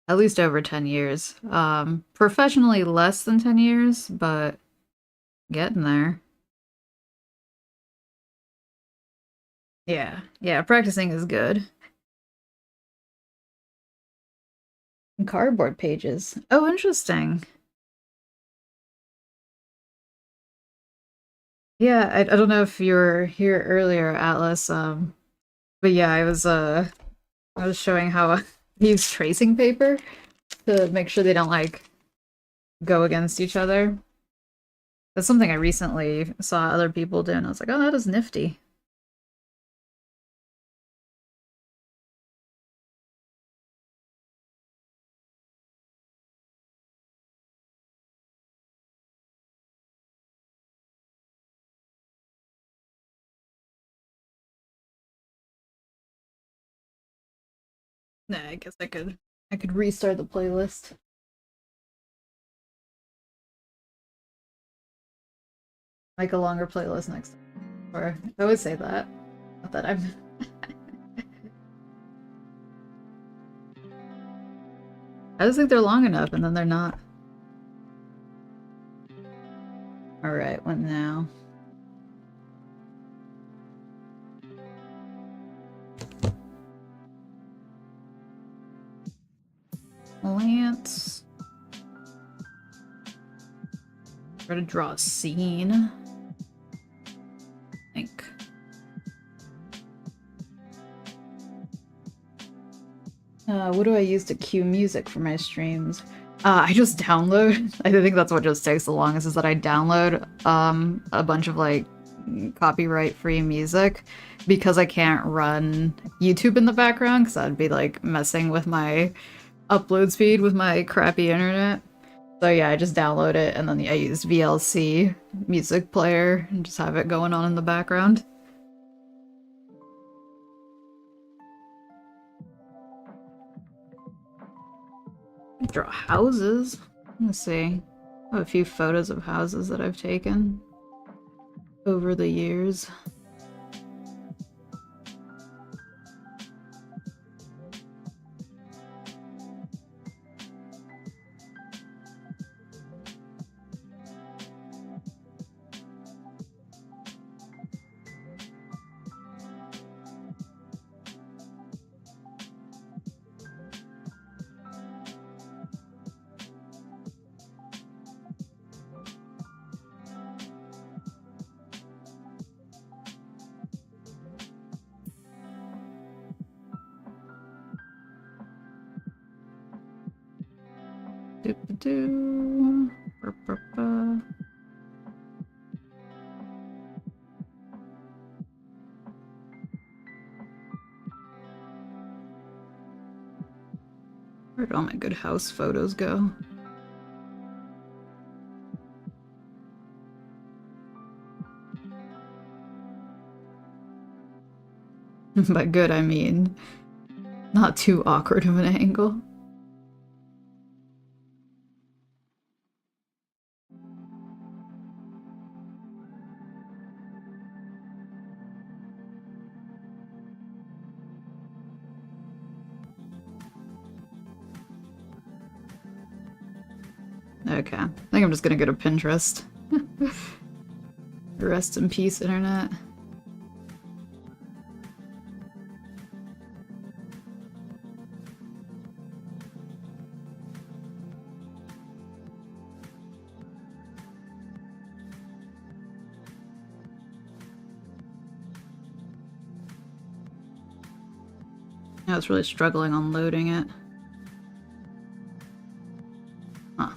At least over 10 years. Professionally less than 10 years, but getting there. Yeah, yeah, practicing is good. And cardboard pages. Oh, interesting. Yeah, I don't know if you were here earlier, Atlas, but yeah, I was showing how I use tracing paper to make sure they don't like go against each other. That's something I recently saw other people do, and I was like, oh, that is nifty. Nah, I guess I could restart the playlist. Make a longer playlist next time. Or I would say that. Not that I'm I just think they're long enough and then they're not. Alright, what now? Lance. Try to draw a scene. I think. What do I use to cue music for my streams? I just download. I think that's what just takes the longest is that I download a bunch of like copyright-free music because I can't run YouTube in the background because that'd be like messing with my upload speed with my crappy internet. So yeah, I just download it and then I use VLC music player and just have it going on in the background. Draw houses. Let's see. I have a few photos of houses that I've taken over the years. Doop-a-doo. Ba-ba-ba. Where'd all my good house photos go? By good, I mean not too awkward of an angle. Okay, I think I'm just gonna go to Pinterest. Rest in peace, internet. I was really struggling on loading it. Huh.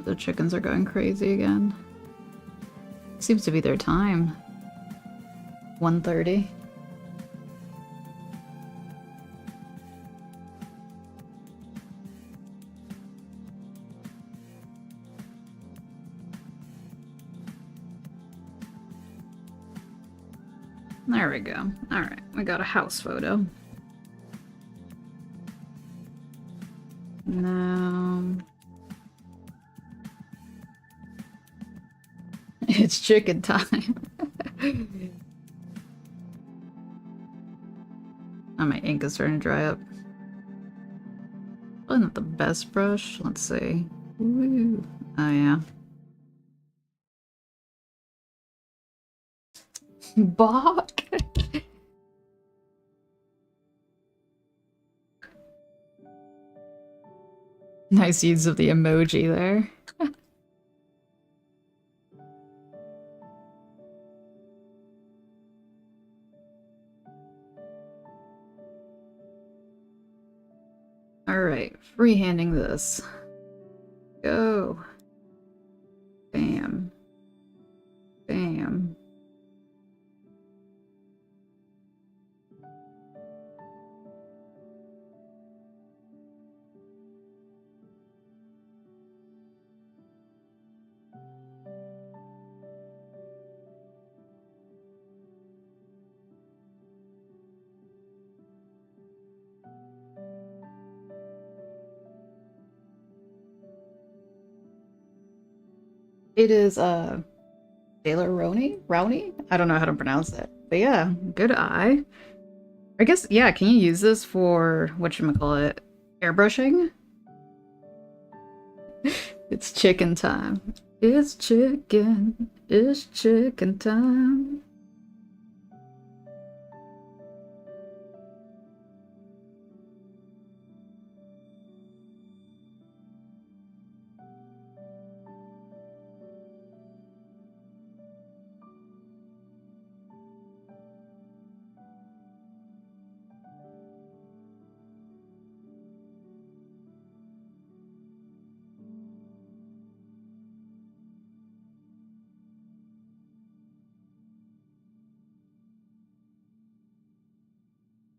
The chickens are going crazy again. Seems to be their time. 1:30. we go. Alright, we got a house photo. Now... It's chicken time. Oh, my ink is starting to dry up. Probably not the best brush. Let's see. Ooh. Oh, yeah. Bach! Nice use of the emoji there. Alright, freehanding this. Go. Bam. Bam. It is, Taylor Rowney? I don't know how to pronounce it. But yeah, good eye. I guess, yeah, can you use this for, whatchamacallit, airbrushing? It's chicken time. It's chicken time.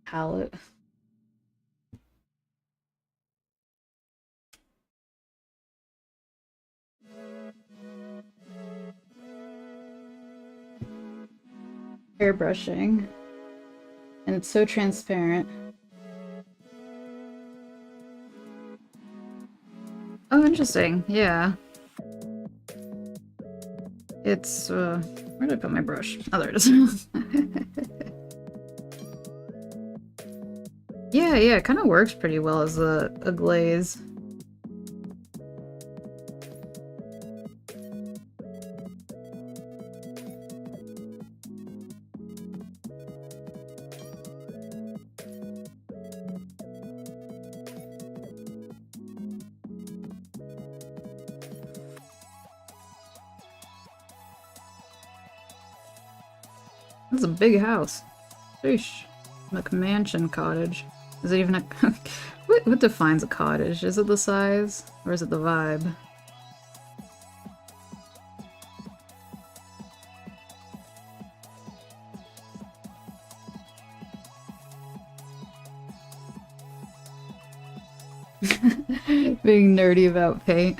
Palette. Airbrushing. And it's so transparent. Oh, interesting. Yeah. It's, where did I put my brush? Oh, there it is. Yeah, yeah, it kind of works pretty well as a glaze. This is a big house. Sheesh. McMansion cottage. Is it even a... what defines a cottage? Is it the size? Or is it the vibe? Being nerdy about paint.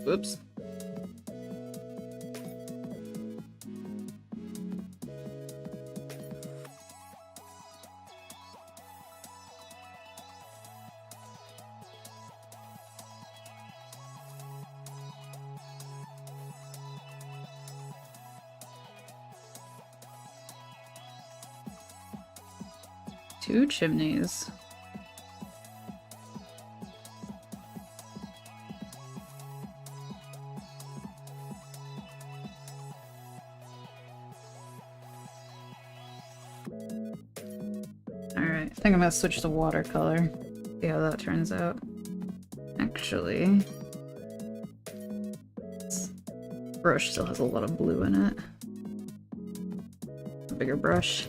Whoops. Two chimneys. Alright, I think I'm gonna switch to watercolor. See how that turns out. Actually, this brush still has a lot of blue in it. A bigger brush.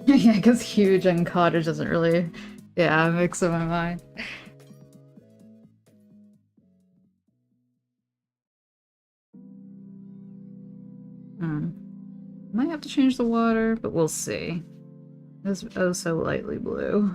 Yeah, because huge and cottage doesn't really Yeah, I'm mixing my mind. Might have to change the water, but we'll see. It's oh so lightly blue.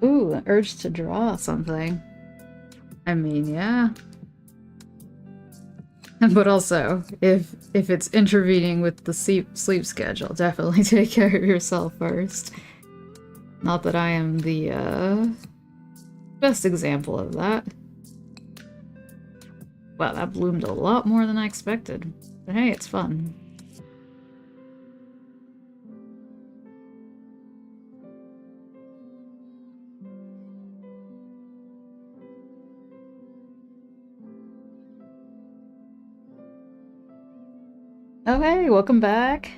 Ooh, an urge to draw something. I mean, yeah. But also, if it's intervening with the sleep schedule, definitely take care of yourself first. Not that I am the best example of that. Wow, that bloomed a lot more than I expected. But hey, it's fun. Oh hey, welcome back.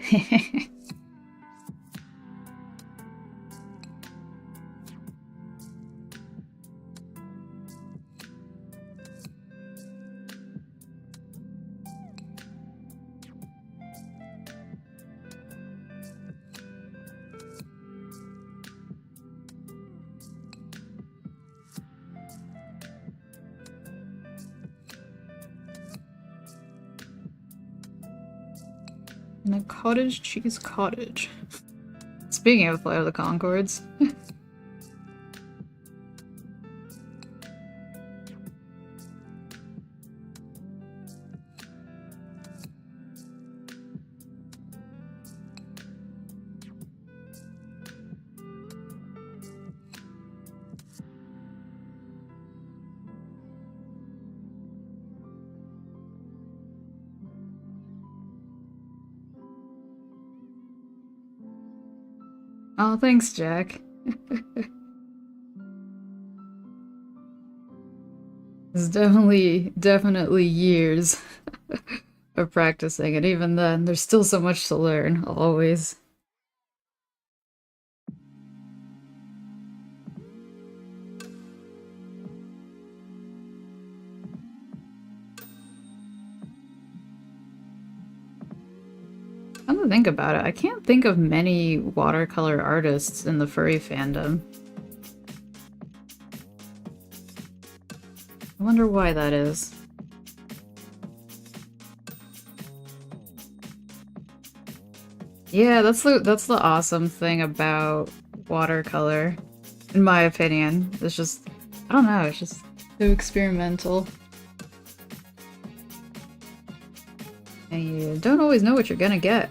And a cottage cheese cottage. Speaking of Flight of the Conchords. Oh, thanks, Jack. It's definitely years of practicing, and even then, there's still so much to learn, always. Come to think about it, I can't think of many watercolor artists in the furry fandom. I wonder why that is. Yeah, that's the awesome thing about watercolor, in my opinion. It's just, I don't know, it's just so experimental. And you don't always know what you're gonna get.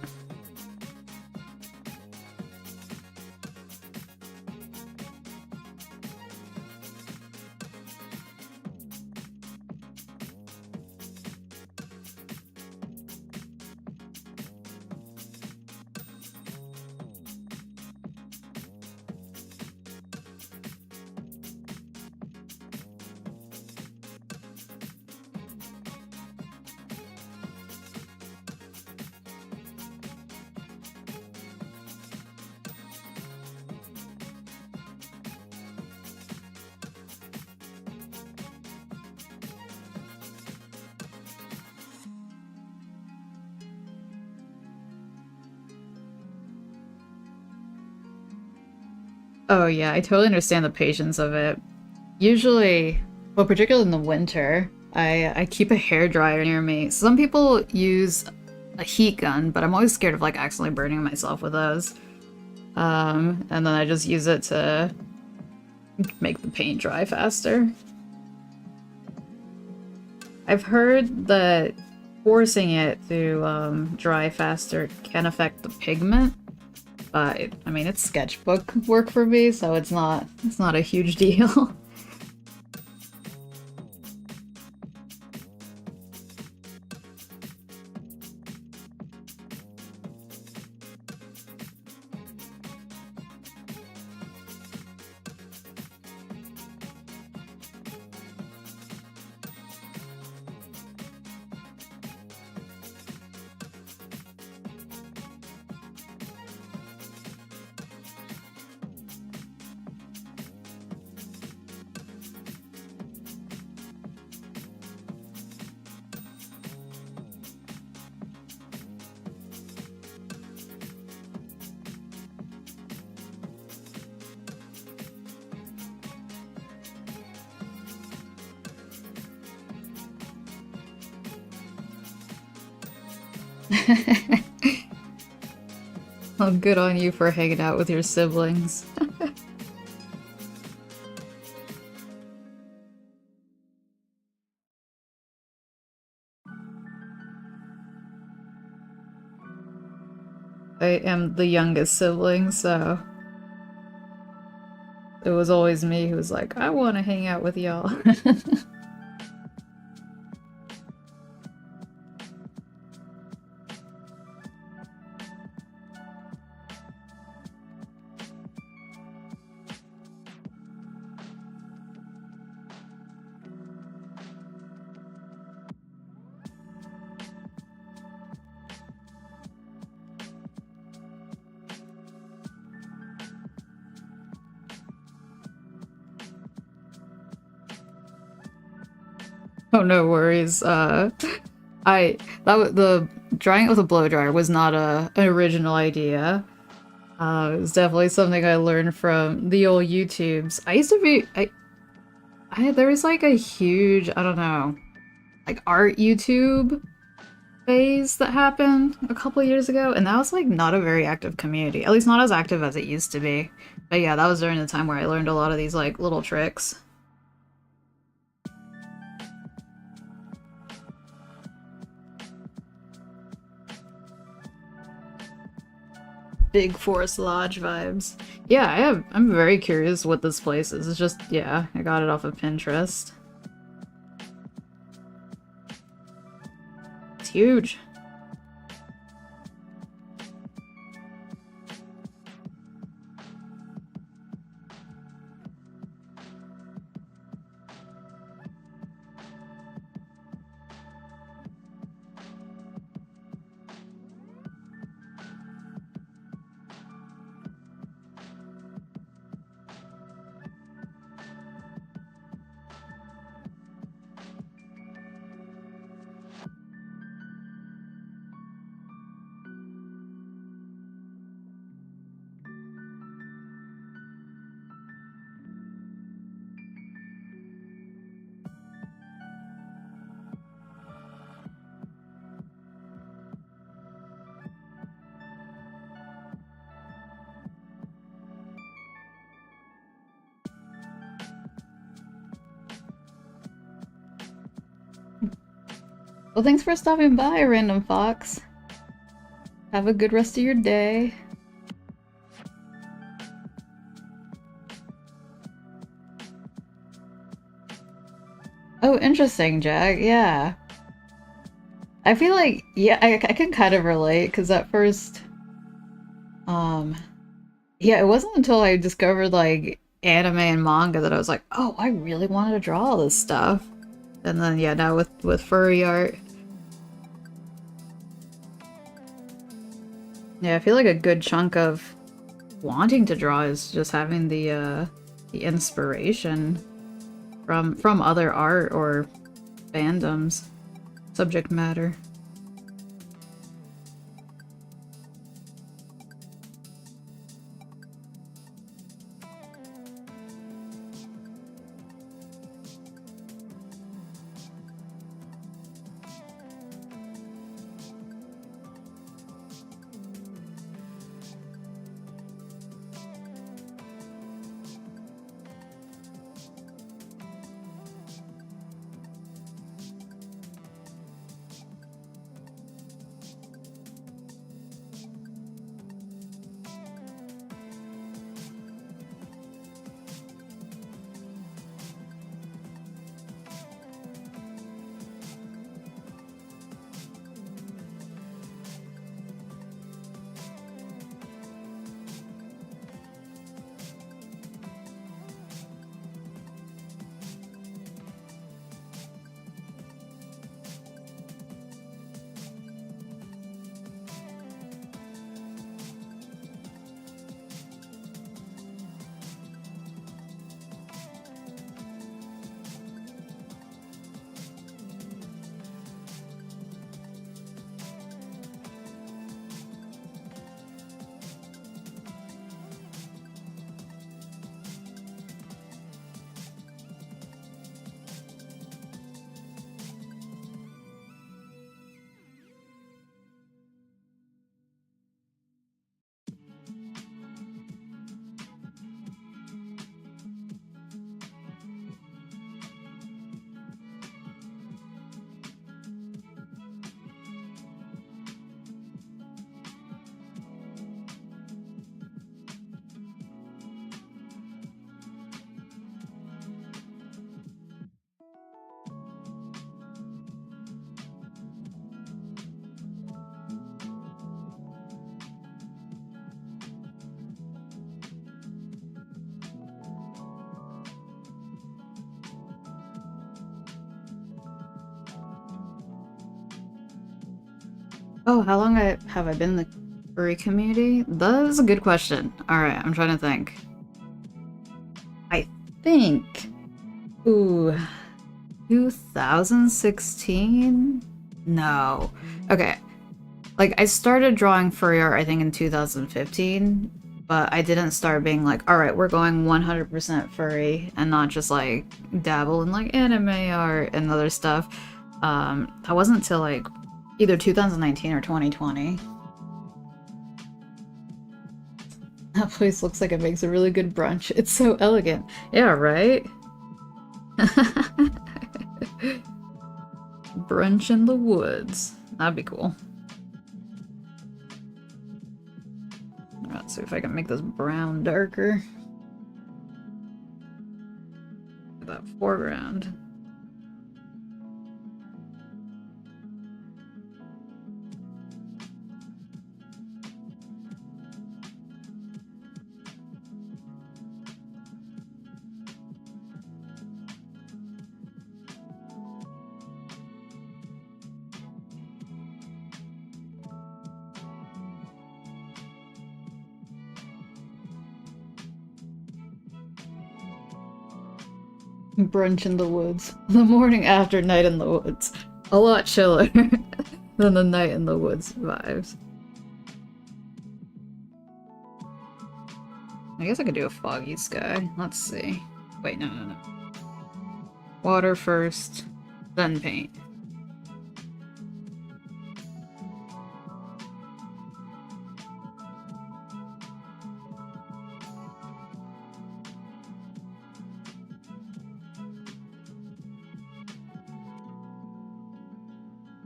Oh yeah, I totally understand the patience of it. Usually, well, particularly in the winter, I keep a hairdryer near me. Some people use a heat gun, but I'm always scared of like accidentally burning myself with those. And then I just use it to make the paint dry faster. I've heard that forcing it to dry faster can affect the pigment. But I mean, it's sketchbook work for me, so it's not a huge deal. Well, good on you for hanging out with your siblings. I am the youngest sibling, so it was always me who was like, I want to hang out with y'all. Oh, no worries. The drying it with a blow dryer was not an original idea. It was definitely something I learned from the old YouTubes. I used to be, there was like a huge, I don't know, like art YouTube phase that happened a couple years ago, and that was like not a very active community, at least not as active as it used to be. But yeah, that was during the time where I learned a lot of these like little tricks. Big Forest Lodge vibes. Yeah, I'm very curious what this place is. It's just, yeah, I got it off of Pinterest. It's huge. Well, thanks for stopping by, Random Fox. Have a good rest of your day. Oh, interesting, Jack. Yeah. I feel like, yeah, I can kind of relate, because at first, um, yeah, it wasn't until I discovered, like, anime and manga that I was like, oh, I really wanted to draw all this stuff. And then, yeah, now with furry art. Yeah, I feel like a good chunk of wanting to draw is just having the inspiration from other art or fandoms, subject matter. Oh, how long have I been in the furry community? That is a good question. Alright, I'm trying to think. I think... Ooh... 2016? No. Okay. Like, I started drawing furry art, I think, in 2015, but I didn't start being like, alright, we're going 100% furry, and not just, like, dabble in, like, anime art and other stuff. That wasn't until, like, either 2019 or 2020. That place looks like it makes a really good brunch. It's so elegant. Yeah, right? Brunch in the woods. That'd be cool. Let's see if I can make this brown darker. That foreground. Brunch in the woods. The morning after night in the woods. A lot chiller than the night in the woods vibes. I guess I could do a foggy sky. Let's see. Wait, no. Water first, then paint.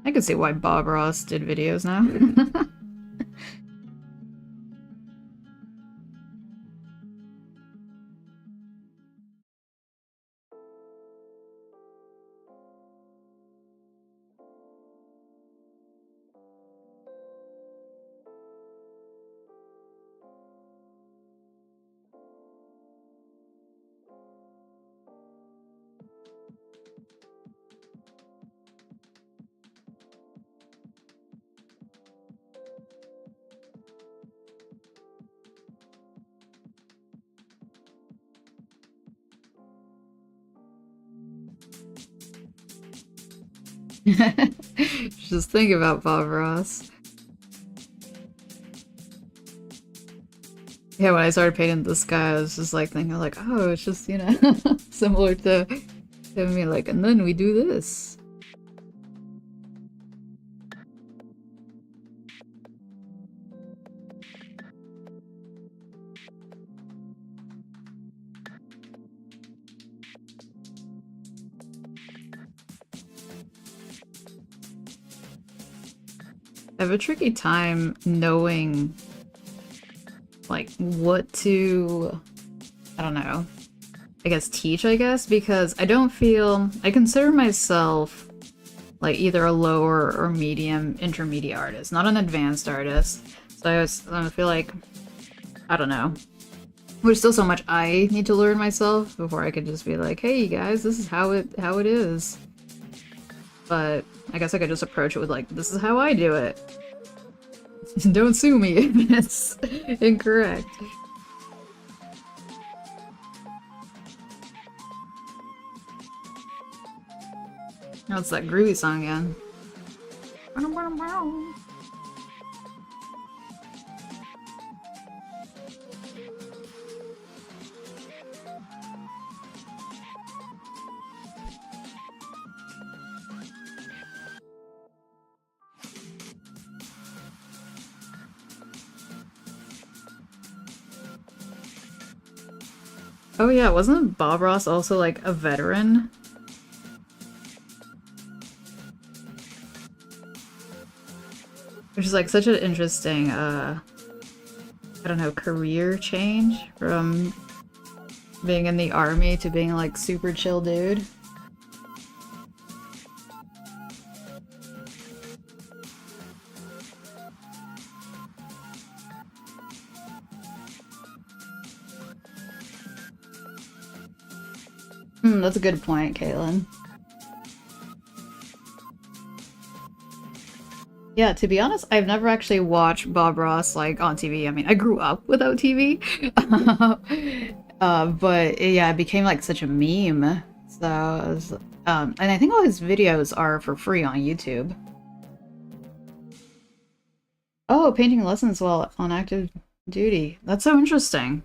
I can see why Bob Ross did videos now. Just think about Bob Ross. Yeah, when I started painting the sky, I was just like thinking like, oh, it's just, you know, similar to me, like, and then we do this. I have a tricky time knowing, like, what to, I don't know, I guess teach, because I don't feel, I consider myself, like, either a lower or medium intermediate artist, not an advanced artist. So I feel like, I don't know. There's still so much I need to learn myself before I could just be like, hey guys, this is how it is. But I guess I could just approach it with like, this is how I do it. Don't sue me if it's incorrect. Oh, it's that groovy song again. Oh yeah, wasn't Bob Ross also like a veteran? Which is like such an interesting, I don't know, career change from being in the army to being like super chill dude. That's a good point, Caitlin. Yeah, to be honest, I've never actually watched Bob Ross like on TV. I mean, I grew up without TV. But yeah, it became like such a meme. So, it was, and I think all his videos are for free on YouTube. Oh, painting lessons while on active duty. That's so interesting.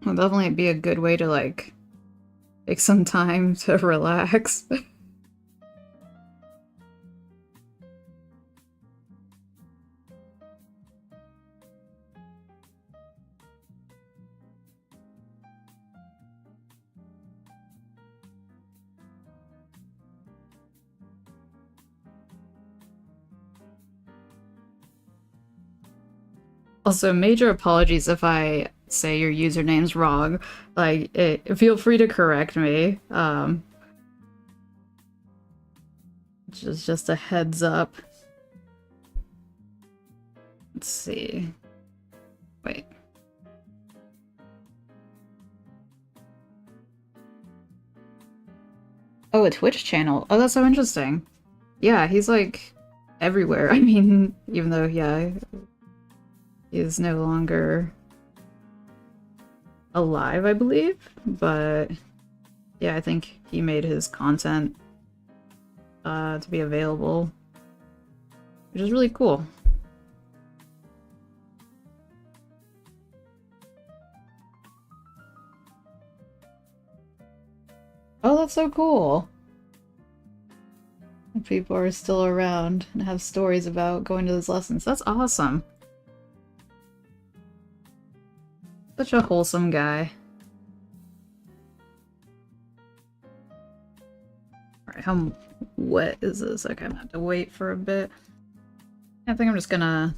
It'll definitely be a good way to like take some time to relax. Also, major apologies if I say your username's wrong. Like, feel free to correct me. Just a heads up. Let's see. Wait. Oh, a Twitch channel. Oh, that's so interesting. Yeah, he's like everywhere. I mean, even though, yeah, he is no longer alive, I believe. But yeah, I think he made his content to be available, which is really cool. Oh, that's so cool. People are still around and have stories about going to those lessons. That's awesome. Such a wholesome guy. Alright, how wet is this? Okay, I'm gonna have to wait for a bit. I think I'm just gonna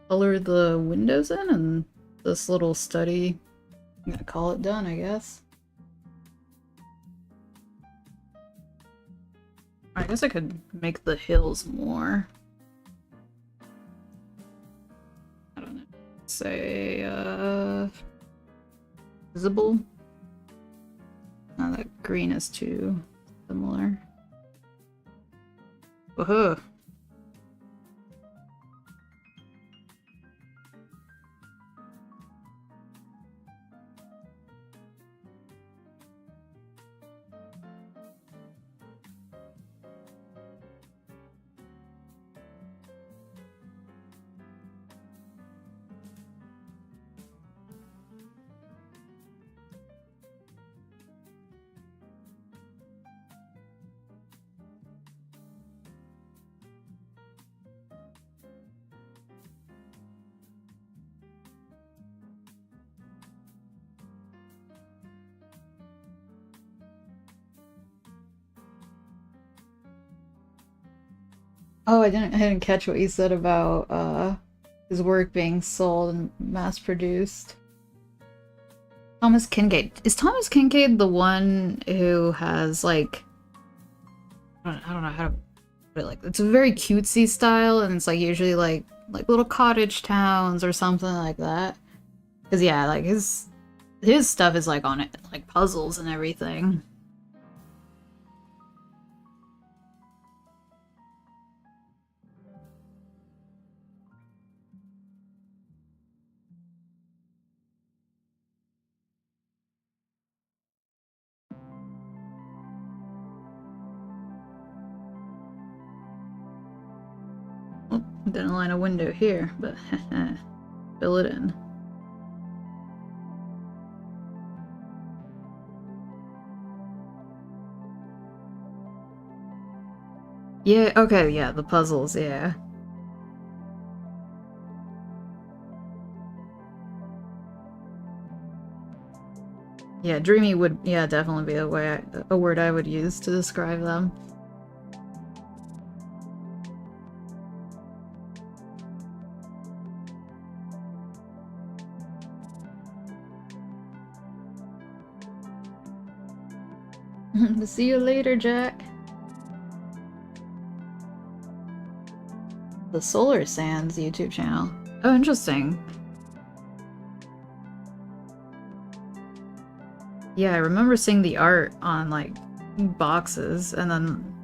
color the windows in and this little study. I'm gonna call it done, I guess. I guess I could make the hills more. I don't know. Say, visible? No, that green is too similar. Woohoo! Oh, I didn't catch what you said about his work being sold and mass produced. Thomas Kincaid. Is Thomas Kincaid the one who has like I don't know how to put it, like it's a very cutesy style and it's like usually like little cottage towns or something like that. Cause yeah, like his stuff is like on it like puzzles and everything. Oh, didn't line a window here, but fill it in. Yeah, okay, yeah, the puzzles, yeah. Yeah, dreamy would, yeah, definitely be a word I would use to describe them. See you later, Jack. The Solar Sands YouTube channel. Oh, interesting. Yeah, I remember seeing the art on, like, boxes, and then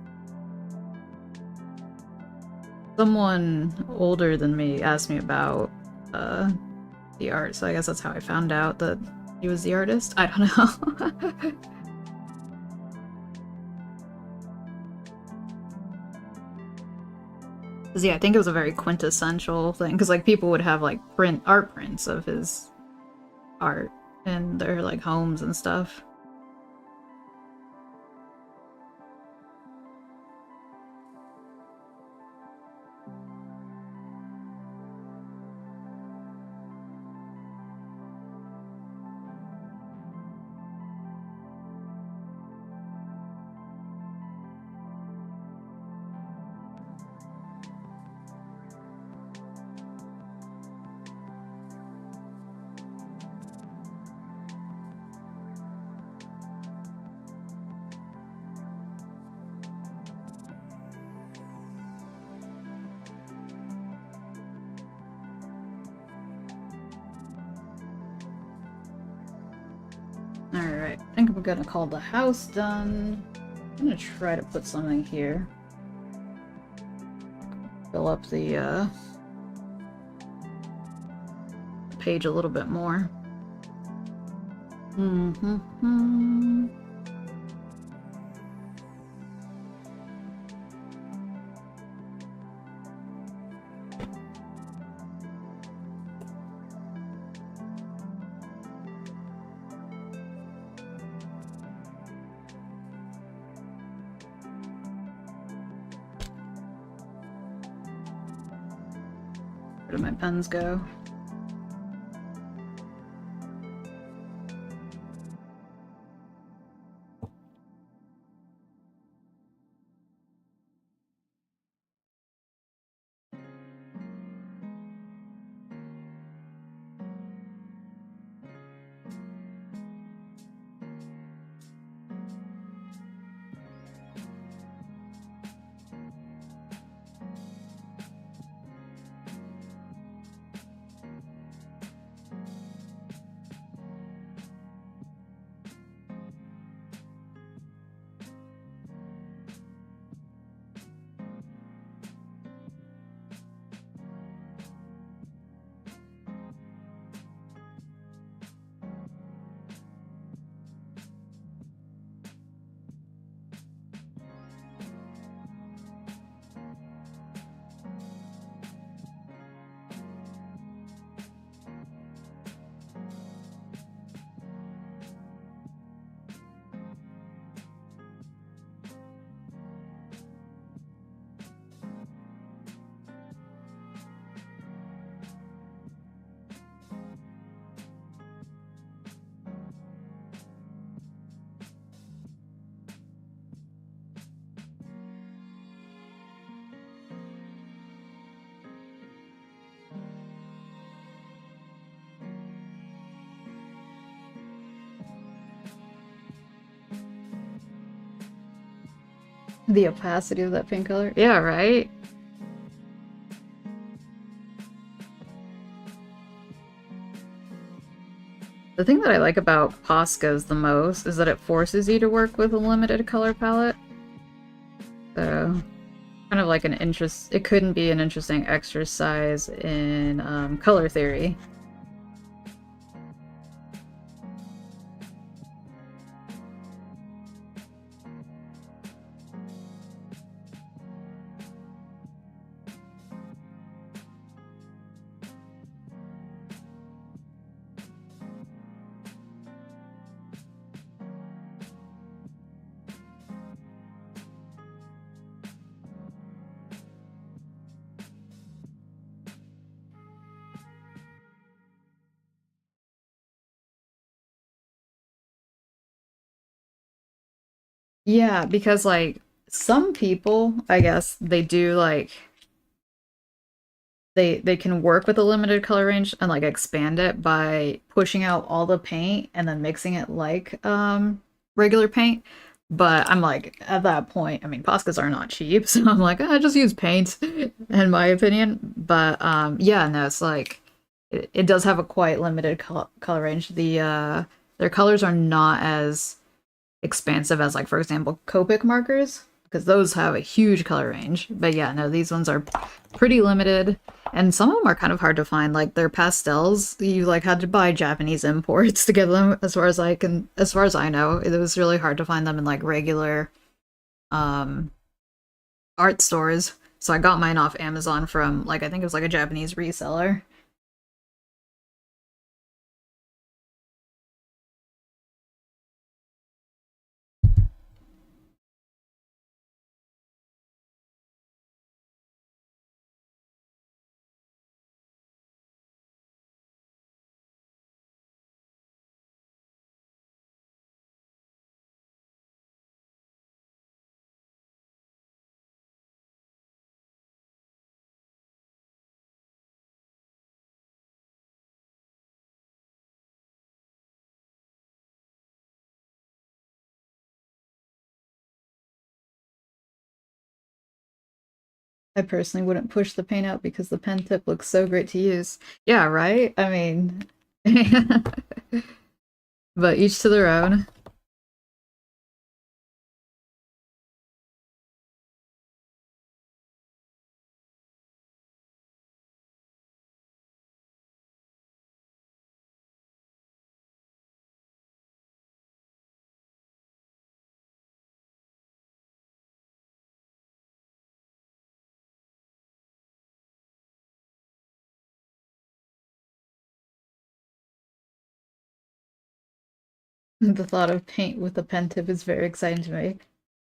someone older than me asked me about the art, so I guess that's how I found out that he was the artist. I don't know. 'Cause yeah, I think it was a very quintessential thing, because like people would have like art prints of his art in their like homes and stuff. Alright, I think we're gonna call the house done. I'm gonna try to put something here. Fill up the page a little bit more. Where did my pens go? The opacity of that pink color? Yeah, right? The thing that I like about Posca's the most is that it forces you to work with a limited color palette. So, kind of like an it couldn't be an interesting exercise in color theory. Yeah, because like some people, I guess, they do like they can work with a limited color range and like expand it by pushing out all the paint and then mixing it like regular paint. But I'm like, at that point, I mean, Poscas are not cheap, so I'm like, I just use paint, in my opinion. But yeah, no, it's like it does have a quite limited color range. Their colors are not as expansive as, like, for example, Copic markers, because those have a huge color range. But yeah, no, these ones are pretty limited, and some of them are kind of hard to find. Like, they're pastels. You like had to buy Japanese imports to get them. As far as I know, it was really hard to find them in like regular um art stores. So I got mine off Amazon from, like, I think it was like a Japanese reseller. I personally wouldn't push the paint out because the pen tip looks so great to use. Yeah, right? I mean, but each to their own. The thought of paint with a pen tip is very exciting to me.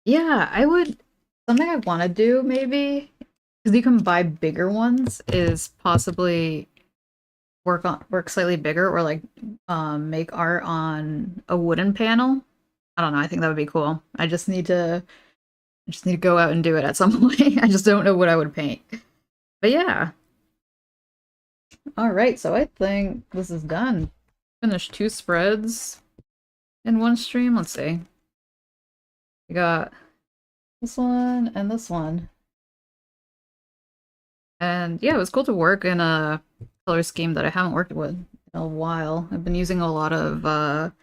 Yeah, I would. Something I want to do maybe, because you can buy bigger ones, is possibly work slightly bigger, or like make art on a wooden panel. I don't know. I think that would be cool. I just need to go out and do it at some point. I just don't know what I would paint. But yeah. All right. So I think this is done. Finished 2 spreads in one stream. Let's see. We got this one and this one. And yeah, it was cool to work in a color scheme that I haven't worked with in a while. I've been using a lot of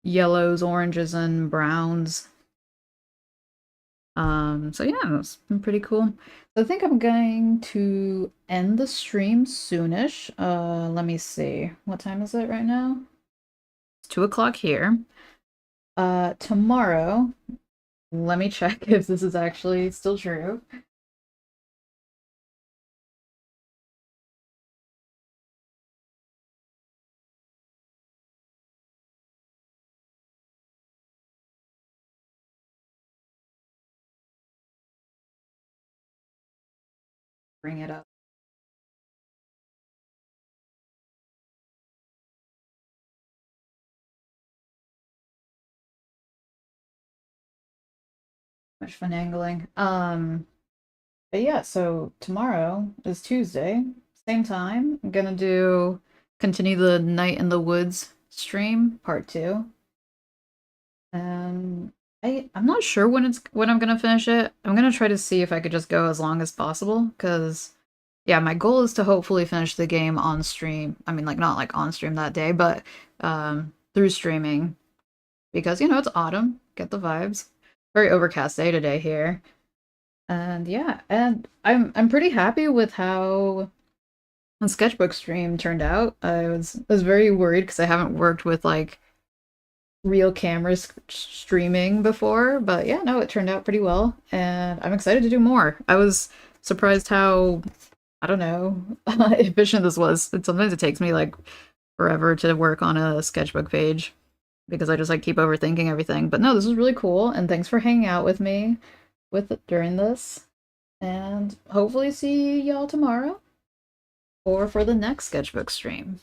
yellows, oranges, and browns. So yeah, it's been pretty cool. So I think I'm going to end the stream soonish. Let me see. What time is it right now? It's 2 o'clock here. Tomorrow, let me check if this is actually still true. Bring it up. Much fun angling. But yeah, so tomorrow is Tuesday, same time. I'm gonna continue the Night in the Woods stream, part 2. And I'm not sure when I'm gonna finish it. I'm gonna try to see if I could just go as long as possible, because yeah, my goal is to hopefully finish the game on stream. I mean, like, not like on stream that day, but through streaming, because you know it's autumn. Get the vibes. Very overcast day today here. And yeah, and I'm pretty happy with how the Sketchbook stream turned out. I was very worried because I haven't worked with like real cameras streaming before, but yeah, no, it turned out pretty well, and I'm excited to do more. I was surprised how, I don't know, efficient this was. And sometimes it takes me like forever to work on a sketchbook page because I just like keep overthinking everything. But no, this was really cool, and thanks for hanging out with me during this. And hopefully see y'all tomorrow or for the next sketchbook stream.